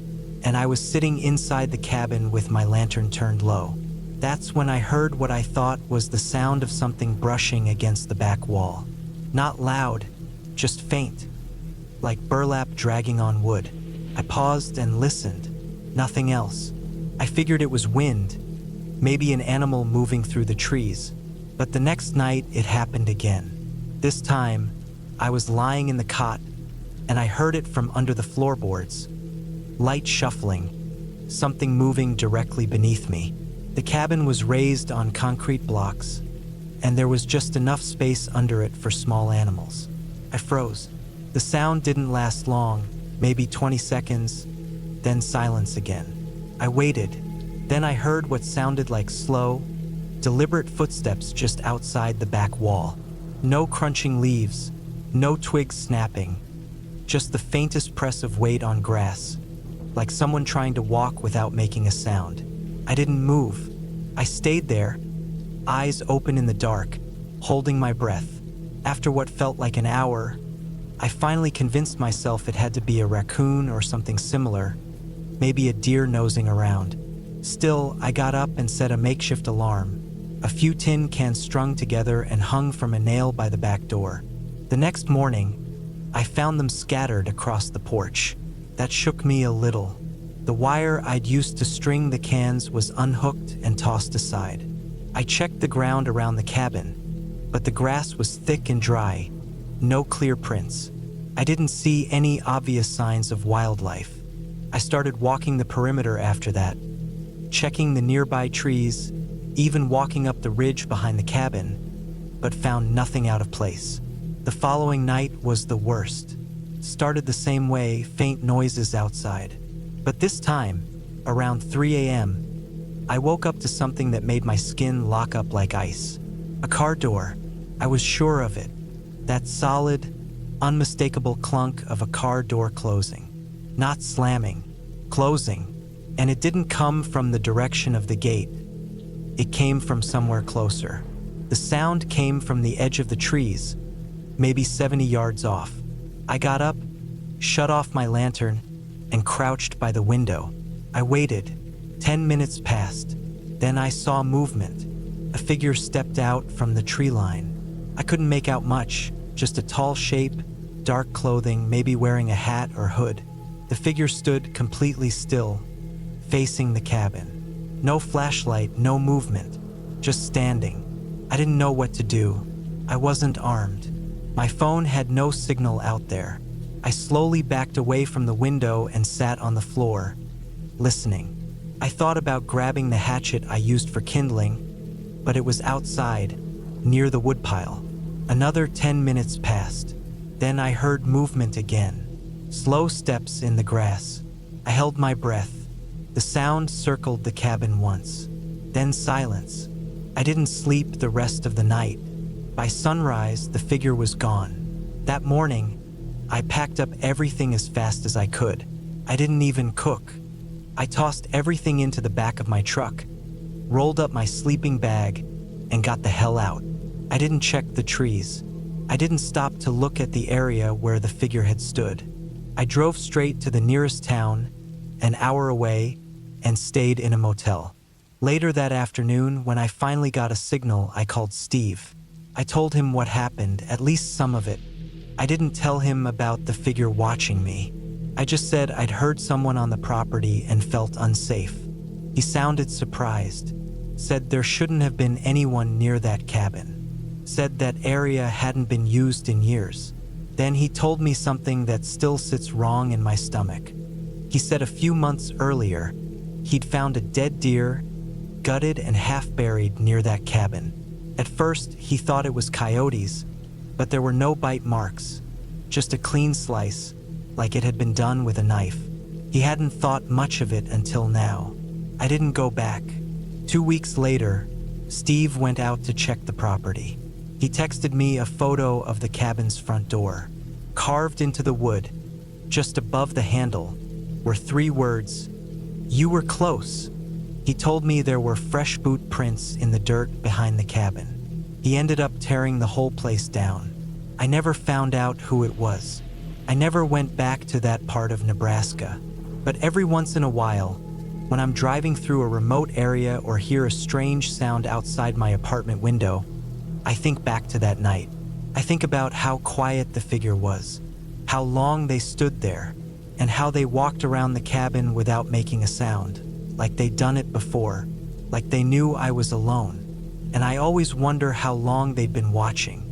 and I was sitting inside the cabin with my lantern turned low. That's when I heard what I thought was the sound of something brushing against the back wall. Not loud, just faint, like burlap dragging on wood. I paused and listened. Nothing else. I figured it was wind, maybe an animal moving through the trees. But the next night, it happened again. This time, I was lying in the cot, and I heard it from under the floorboards. Light shuffling, something moving directly beneath me. The cabin was raised on concrete blocks, and there was just enough space under it for small animals. I froze. The sound didn't last long, maybe 20 seconds, then silence again. I waited. Then I heard what sounded like slow, deliberate footsteps just outside the back wall. No crunching leaves, no twigs snapping, just the faintest press of weight on grass, like someone trying to walk without making a sound. I didn't move. I stayed there, eyes open in the dark, holding my breath. After what felt like an hour, I finally convinced myself it had to be a raccoon or something similar, maybe a deer nosing around. Still, I got up and set a makeshift alarm. A few tin cans strung together and hung from a nail by the back door. The next morning, I found them scattered across the porch. That shook me a little. The wire I'd used to string the cans was unhooked and tossed aside. I checked the ground around the cabin, but the grass was thick and dry, no clear prints. I didn't see any obvious signs of wildlife. I started walking the perimeter after that, checking the nearby trees, even walking up the ridge behind the cabin, but found nothing out of place. The following night was the worst. Started the same way, faint noises outside. But this time, around 3 a.m., I woke up to something that made my skin lock up like ice. A car door. I was sure of it. That solid, unmistakable clunk of a car door closing. Not slamming, closing. And it didn't come from the direction of the gate. It came from somewhere closer. The sound came from the edge of the trees, maybe 70 yards off. I got up, shut off my lantern, and crouched by the window. I waited. 10 minutes passed. Then I saw movement. A figure stepped out from the tree line. I couldn't make out much, just a tall shape, dark clothing, maybe wearing a hat or hood. The figure stood completely still, facing the cabin. No flashlight, no movement, just standing. I didn't know what to do. I wasn't armed. My phone had no signal out there. I slowly backed away from the window and sat on the floor, listening. I thought about grabbing the hatchet I used for kindling, but it was outside, near the woodpile. Another 10 minutes passed. Then I heard movement again. Slow steps in the grass. I held my breath. The sound circled the cabin once. Then silence. I didn't sleep the rest of the night. By sunrise, the figure was gone. That morning, I packed up everything as fast as I could. I didn't even cook. I tossed everything into the back of my truck, rolled up my sleeping bag, and got the hell out. I didn't check the trees. I didn't stop to look at the area where the figure had stood. I drove straight to the nearest town, an hour away, and stayed in a motel. Later that afternoon, when I finally got a signal, I called Steve. I told him what happened, at least some of it. I didn't tell him about the figure watching me. I just said I'd heard someone on the property and felt unsafe. He sounded surprised, said there shouldn't have been anyone near that cabin, said that area hadn't been used in years. Then he told me something that still sits wrong in my stomach. He said a few months earlier, he'd found a dead deer, gutted and half buried near that cabin. At first, he thought it was coyotes, but there were no bite marks, just a clean slice, like it had been done with a knife. He hadn't thought much of it until now. I didn't go back. 2 weeks later, Steve went out to check the property. He texted me a photo of the cabin's front door. Carved into the wood, just above the handle, were 3 words, "You were close." He told me there were fresh boot prints in the dirt behind the cabin. He ended up tearing the whole place down. I never found out who it was. I never went back to that part of Nebraska. But every once in a while, when I'm driving through a remote area or hear a strange sound outside my apartment window, I think back to that night. I think about how quiet the figure was, how long they stood there, and how they walked around the cabin without making a sound, like they'd done it before, like they knew I was alone. And I always wonder how long they'd been watching.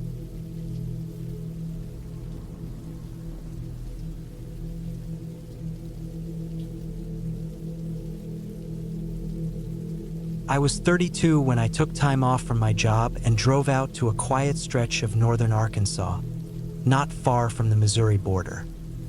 I was 32 when I took time off from my job and drove out to a quiet stretch of northern Arkansas, not far from the Missouri border.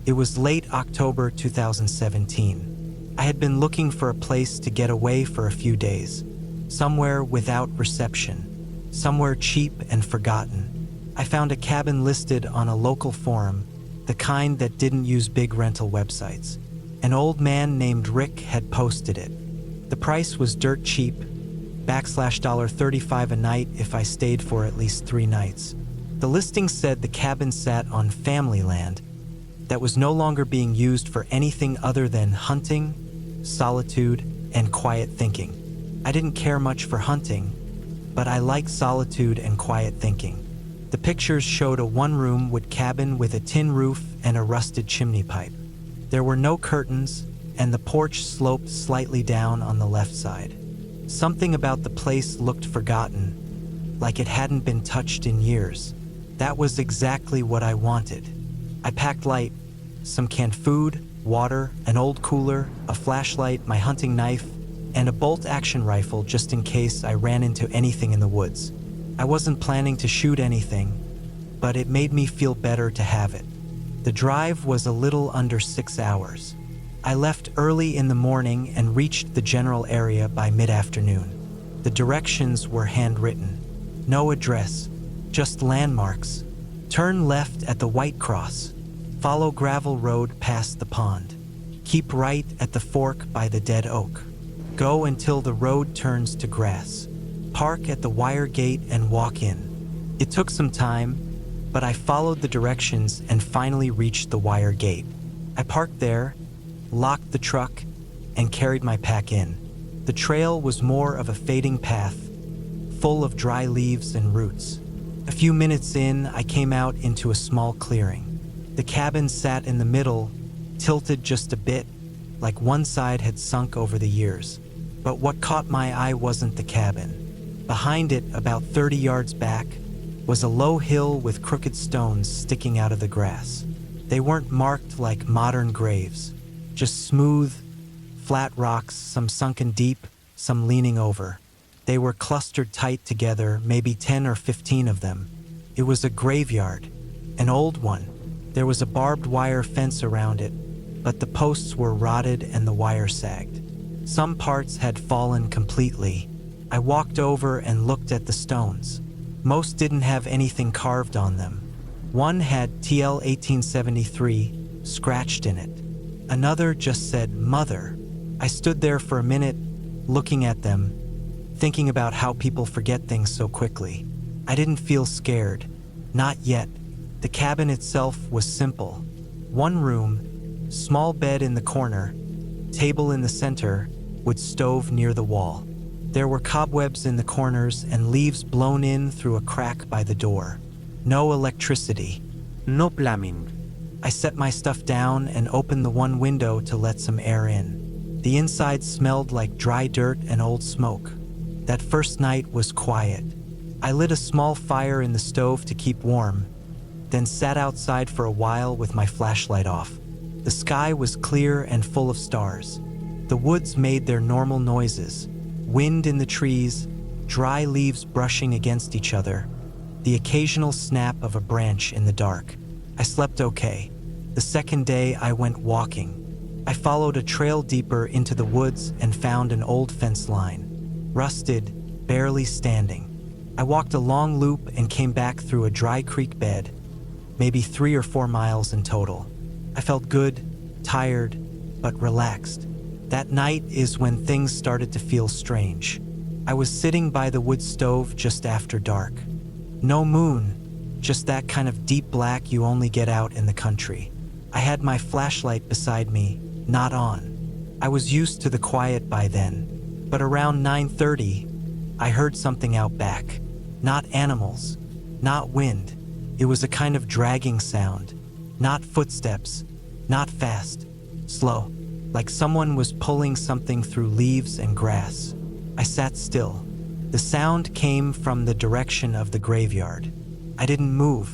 It was late October 2017. I had been looking for a place to get away for a few days, somewhere without reception, somewhere cheap and forgotten. I found a cabin listed on a local forum, the kind that didn't use big rental websites. An old man named Rick had posted it. The price was dirt cheap, $35 a night if I stayed for at least 3 nights. The listing said the cabin sat on family land that was no longer being used for anything other than hunting, solitude, and quiet thinking. I didn't care much for hunting, but I liked solitude and quiet thinking. The pictures showed a 1-room wood cabin with a tin roof and a rusted chimney pipe. There were no curtains, and the porch sloped slightly down on the left side. Something about the place looked forgotten, like it hadn't been touched in years. That was exactly what I wanted. I packed light, some canned food, water, an old cooler, a flashlight, my hunting knife, and a bolt-action rifle just in case I ran into anything in the woods. I wasn't planning to shoot anything, but it made me feel better to have it. The drive was a little under 6 hours. I left early in the morning and reached the general area by mid-afternoon. The directions were handwritten. No address, just landmarks. Turn left at the White Cross. Follow gravel road past the pond. Keep right at the fork by the dead oak. Go until the road turns to grass. Park at the wire gate and walk in. It took some time, but I followed the directions and finally reached the wire gate. I parked there, locked the truck, and carried my pack in. The trail was more of a fading path, full of dry leaves and roots. A few minutes in, I came out into a small clearing. The cabin sat in the middle, tilted just a bit, like one side had sunk over the years. But what caught my eye wasn't the cabin. Behind it, about 30 yards back, was a low hill with crooked stones sticking out of the grass. They weren't marked like modern graves, just smooth, flat rocks, some sunken deep, some leaning over. They were clustered tight together, maybe 10 or 15 of them. It was a graveyard, an old one. There was a barbed wire fence around it, but the posts were rotted and the wire sagged. Some parts had fallen completely. I walked over and looked at the stones. Most didn't have anything carved on them. One had TL 1873 scratched in it. Another just said Mother. I stood there for a minute, looking at them, thinking about how people forget things so quickly. I didn't feel scared. Not yet. The cabin itself was simple. One room, small bed in the corner, table in the center, wood stove near the wall. There were cobwebs in the corners and leaves blown in through a crack by the door. No electricity. No plumbing. I set my stuff down and opened the one window to let some air in. The inside smelled like dry dirt and old smoke. That first night was quiet. I lit a small fire in the stove to keep warm, then sat outside for a while with my flashlight off. The sky was clear and full of stars. The woods made their normal noises. Wind in the trees, dry leaves brushing against each other, the occasional snap of a branch in the dark. I slept okay. The second day I went walking. I followed a trail deeper into the woods and found an old fence line. Rusted, barely standing. I walked a long loop and came back through a dry creek bed, maybe 3 or 4 miles in total. I felt good, tired, but relaxed. That night is when things started to feel strange. I was sitting by the wood stove just after dark. No moon, just that kind of deep black you only get out in the country. I had my flashlight beside me, not on. I was used to the quiet by then. But around 9:30, I heard something out back. Not animals, not wind. It was a kind of dragging sound. Not footsteps, not fast, slow, like someone was pulling something through leaves and grass. I sat still. The sound came from the direction of the graveyard. I didn't move,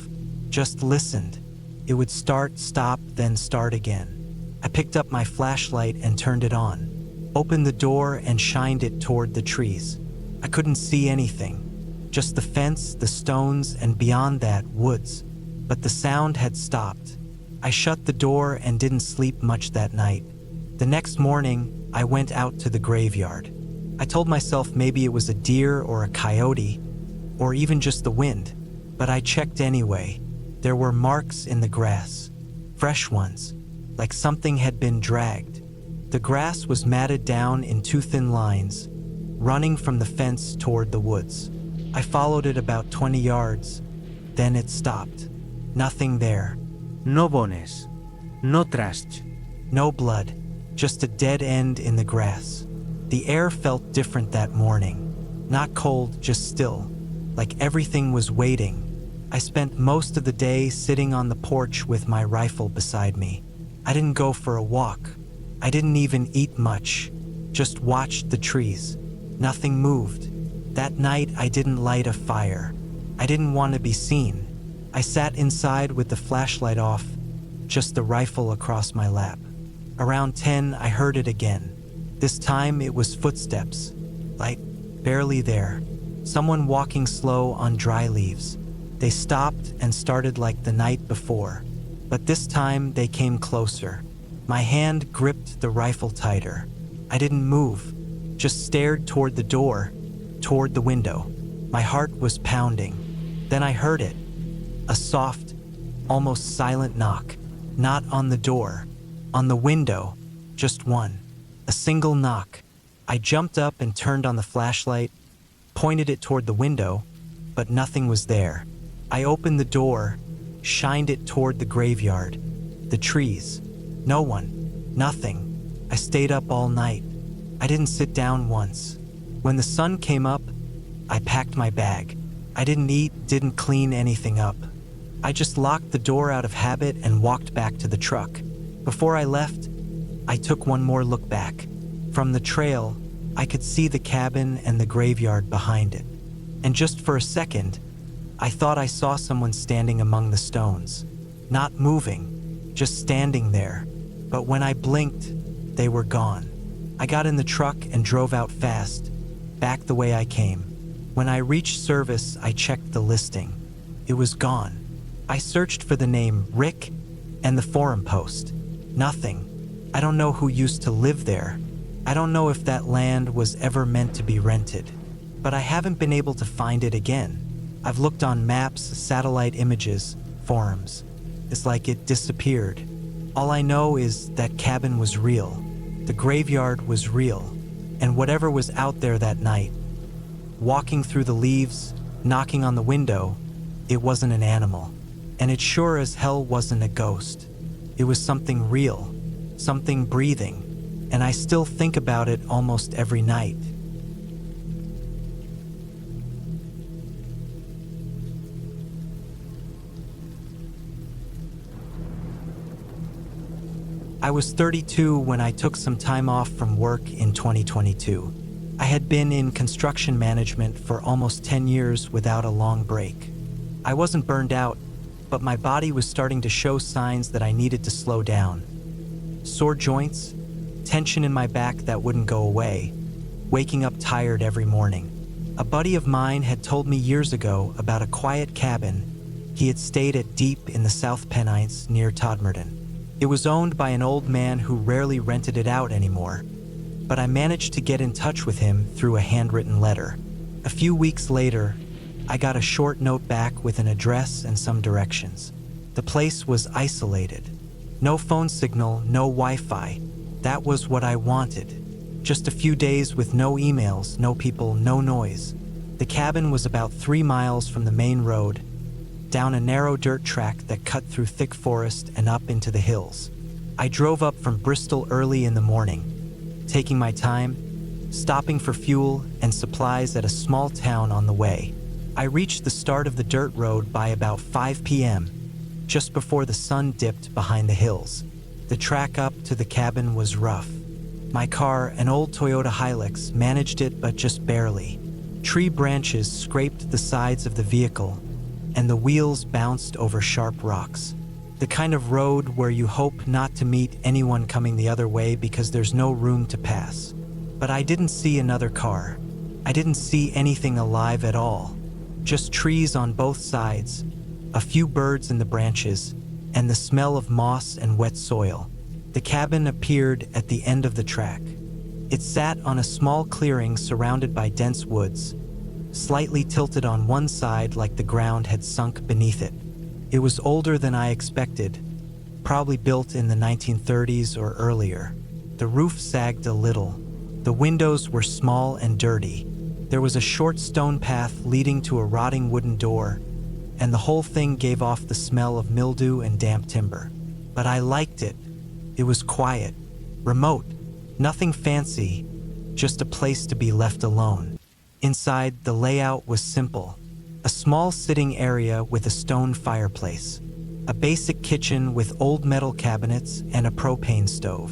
just listened. It would start, stop, then start again. I picked up my flashlight and turned it on. Opened the door and shined it toward the trees. I couldn't see anything, just the fence, the stones, and beyond that, woods. But the sound had stopped. I shut the door and didn't sleep much that night. The next morning, I went out to the graveyard. I told myself maybe it was a deer or a coyote, or even just the wind, but I checked anyway. There were marks in the grass, fresh ones, like something had been dragged. The grass was matted down in 2 thin lines, running from the fence toward the woods. I followed it about 20 yards, then it stopped. Nothing there. No bones. No trash. No blood, just a dead end in the grass. The air felt different that morning. Not cold, just still, like everything was waiting. I spent most of the day sitting on the porch with my rifle beside me. I didn't go for a walk. I didn't even eat much, just watched the trees. Nothing moved. That night, I didn't light a fire. I didn't want to be seen. I sat inside with the flashlight off, just the rifle across my lap. Around 10, I heard it again. This time, it was footsteps, light, barely there. Someone walking slow on dry leaves. They stopped and started like the night before, but this time they came closer. My hand gripped the rifle tighter. I didn't move, just stared toward the door, toward the window. My heart was pounding. Then I heard it. A soft, almost silent knock. Not on the door, on the window, just one. A single knock. I jumped up and turned on the flashlight, pointed it toward the window, but nothing was there. I opened the door, shined it toward the graveyard, the trees. No one, nothing. I stayed up all night. I didn't sit down once. When the sun came up, I packed my bag. I didn't eat, didn't clean anything up. I just locked the door out of habit and walked back to the truck. Before I left, I took one more look back. From the trail, I could see the cabin and the graveyard behind it. And just for a second, I thought I saw someone standing among the stones. Not moving, just standing there. But when I blinked, they were gone. I got in the truck and drove out fast, back the way I came. When I reached service, I checked the listing. It was gone. I searched for the name Rick and the forum post. Nothing. I don't know who used to live there. I don't know if that land was ever meant to be rented. But I haven't been able to find it again. I've looked on maps, satellite images, forums. It's like it disappeared. All I know is that cabin was real. The graveyard was real. And whatever was out there that night, walking through the leaves, knocking on the window, it wasn't an animal. And it sure as hell wasn't a ghost. It was something real, something breathing, and I still think about it almost every night. I was 32 when I took some time off from work in 2022. I had been in construction management for almost 10 years without a long break. I wasn't burned out, but my body was starting to show signs that I needed to slow down. Sore joints, tension in my back that wouldn't go away, waking up tired every morning. A buddy of mine had told me years ago about a quiet cabin he had stayed at deep in the South Pennines near Todmorden. It was owned by an old man who rarely rented it out anymore, but I managed to get in touch with him through a handwritten letter. A few weeks later, I got a short note back with an address and some directions. The place was isolated. No phone signal, no Wi-Fi. That was what I wanted. Just a few days with no emails, no people, no noise. The cabin was about 3 miles from the main road, down a narrow dirt track that cut through thick forest and up into the hills. I drove up from Bristol early in the morning, taking my time, stopping for fuel and supplies at a small town on the way. I reached the start of the dirt road by about 5 p.m., just before the sun dipped behind the hills. The track up to the cabin was rough. My car, an old Toyota Hilux, managed it but just barely. Tree branches scraped the sides of the vehicle, and the wheels bounced over sharp rocks. The kind of road where you hope not to meet anyone coming the other way because there's no room to pass. But I didn't see another car. I didn't see anything alive at all. Just trees on both sides, a few birds in the branches, and the smell of moss and wet soil. The cabin appeared at the end of the track. It sat on a small clearing surrounded by dense woods, slightly tilted on one side like the ground had sunk beneath it. It was older than I expected, probably built in the 1930s or earlier. The roof sagged a little. The windows were small and dirty. There was a short stone path leading to a rotting wooden door, and the whole thing gave off the smell of mildew and damp timber. But I liked it. It was quiet, remote, nothing fancy, just a place to be left alone. Inside, the layout was simple. A small sitting area with a stone fireplace. A basic kitchen with old metal cabinets and a propane stove.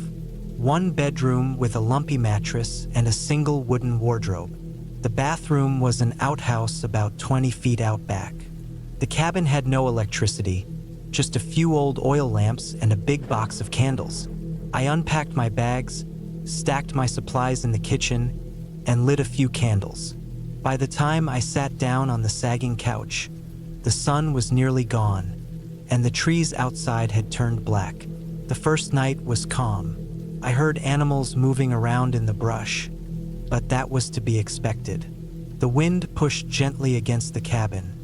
One bedroom with a lumpy mattress and a single wooden wardrobe. The bathroom was an outhouse about 20 feet out back. The cabin had no electricity, just a few old oil lamps and a big box of candles. I unpacked my bags, stacked my supplies in the kitchen, and lit a few candles. By the time I sat down on the sagging couch, the sun was nearly gone, and the trees outside had turned black. The first night was calm. I heard animals moving around in the brush, but that was to be expected. The wind pushed gently against the cabin,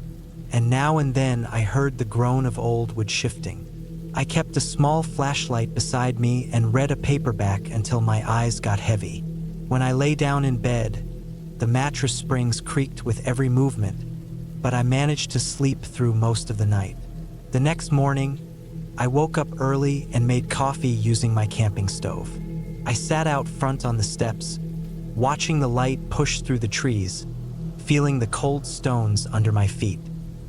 and now and then I heard the groan of old wood shifting. I kept a small flashlight beside me and read a paperback until my eyes got heavy. When I lay down in bed, the mattress springs creaked with every movement, but I managed to sleep through most of the night. The next morning, I woke up early and made coffee using my camping stove. I sat out front on the steps, watching the light push through the trees, feeling the cold stones under my feet.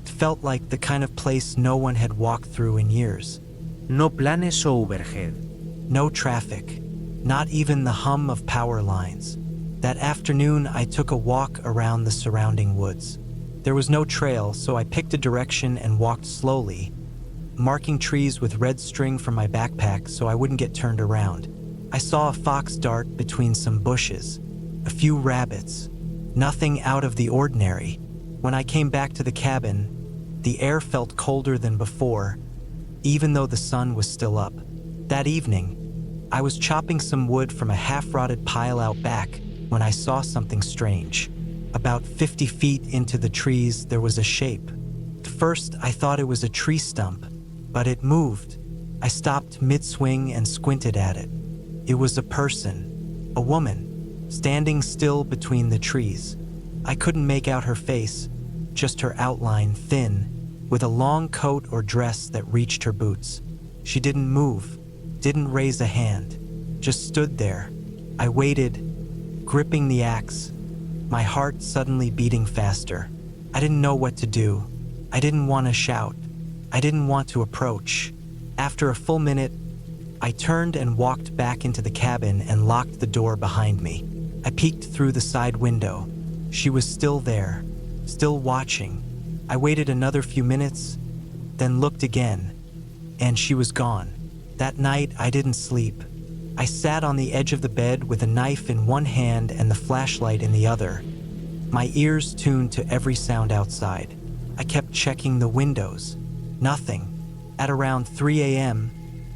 It felt like the kind of place no one had walked through in years. No planes o overhead. No traffic, not even the hum of power lines. That afternoon, I took a walk around the surrounding woods. There was no trail, so I picked a direction and walked slowly, marking trees with red string from my backpack so I wouldn't get turned around. I saw a fox dart between some bushes, a few rabbits, nothing out of the ordinary. When I came back to the cabin, the air felt colder than before, even though the sun was still up. That evening, I was chopping some wood from a half-rotted pile out back when I saw something strange. About 50 feet into the trees, there was a shape. At first, I thought it was a tree stump, but it moved. I stopped mid-swing and squinted at it. It was a person, a woman, standing still between the trees. I couldn't make out her face, just her outline, thin, with a long coat or dress that reached her boots. She didn't move, didn't raise a hand, just stood there. I waited, gripping the axe, my heart suddenly beating faster. I didn't know what to do. I didn't want to shout. I didn't want to approach. After a full minute, I turned and walked back into the cabin and locked the door behind me. I peeked through the side window. She was still there, still watching. I waited another few minutes, then looked again, and she was gone. That night, I didn't sleep. I sat on the edge of the bed with a knife in one hand and the flashlight in the other, my ears tuned to every sound outside. I kept checking the windows. Nothing. At around 3 a.m.,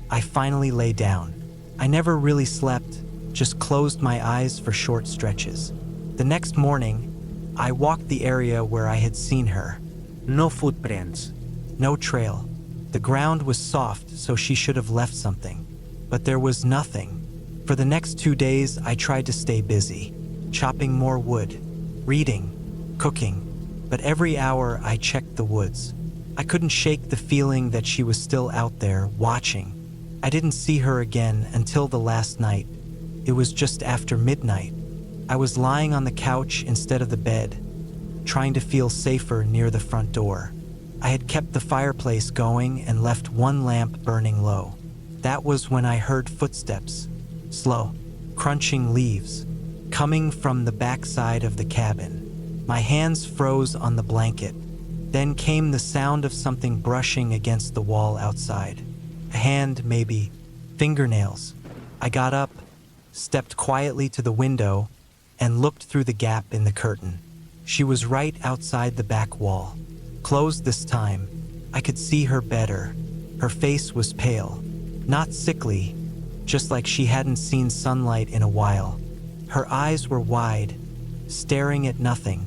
I finally lay down. I never really slept, just closed my eyes for short stretches. The next morning, I walked the area where I had seen her. No footprints. No trail. The ground was soft, so she should have left something. But there was nothing. For the next 2 days, I tried to stay busy, chopping more wood, reading, cooking. But every hour, I checked the woods. I couldn't shake the feeling that she was still out there, watching. I didn't see her again until the last night. It was just after midnight. I was lying on the couch instead of the bed, trying to feel safer near the front door. I had kept the fireplace going and left one lamp burning low. That was when I heard footsteps, slow, crunching leaves, coming from the backside of the cabin. My hands froze on the blanket. Then came the sound of something brushing against the wall outside. A hand, maybe, fingernails. I got up, stepped quietly to the window, and looked through the gap in the curtain. She was right outside the back wall. Closed this time, I could see her better. Her face was pale, not sickly, just like she hadn't seen sunlight in a while. Her eyes were wide, staring at nothing,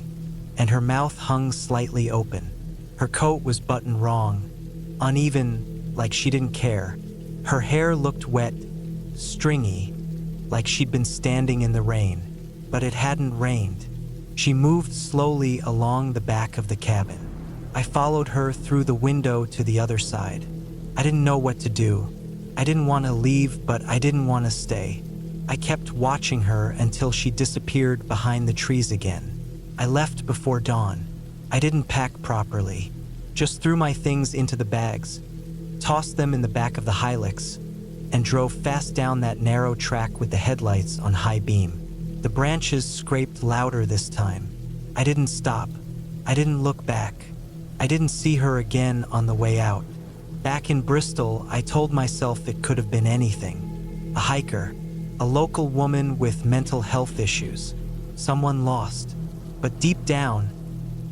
and her mouth hung slightly open. Her coat was buttoned wrong, uneven, like she didn't care. Her hair looked wet, stringy, like she'd been standing in the rain. But it hadn't rained. She moved slowly along the back of the cabin. I followed her through the window to the other side. I didn't know what to do. I didn't want to leave, but I didn't want to stay. I kept watching her until she disappeared behind the trees again. I left before dawn. I didn't pack properly. Just threw my things into the bags, tossed them in the back of the Hilux, and drove fast down that narrow track with the headlights on high beam. The branches scraped louder this time. I didn't stop. I didn't look back. I didn't see her again on the way out. Back in Bristol, I told myself it could have been anything. A hiker, a local woman with mental health issues, someone lost. But deep down,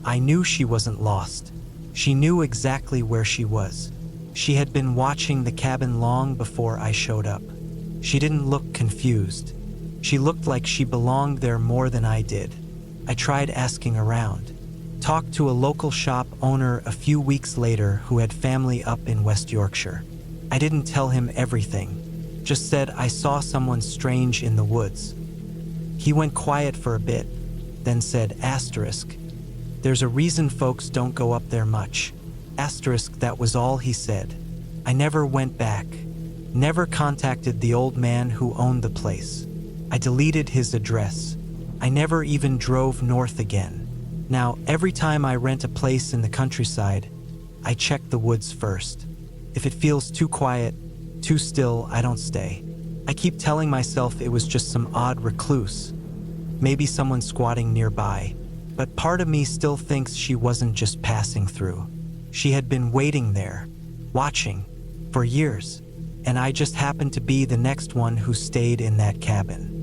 I knew she wasn't lost. She knew exactly where she was. She had been watching the cabin long before I showed up. She didn't look confused. She looked like she belonged there more than I did. I tried asking around. Talked to a local shop owner a few weeks later who had family up in West Yorkshire. I didn't tell him everything, just said I saw someone strange in the woods. He went quiet for a bit, then said, "Asterisk. There's a reason folks don't go up there much. Asterisk, that was all he said. I never went back. Never contacted the old man who owned the place. I deleted his address. I never even drove north again. Now, every time I rent a place in the countryside, I check the woods first. If it feels too quiet, too still, I don't stay. I keep telling myself it was just some odd recluse, maybe someone squatting nearby, but part of me still thinks she wasn't just passing through. She had been waiting there, watching, for years, and I just happened to be the next one who stayed in that cabin.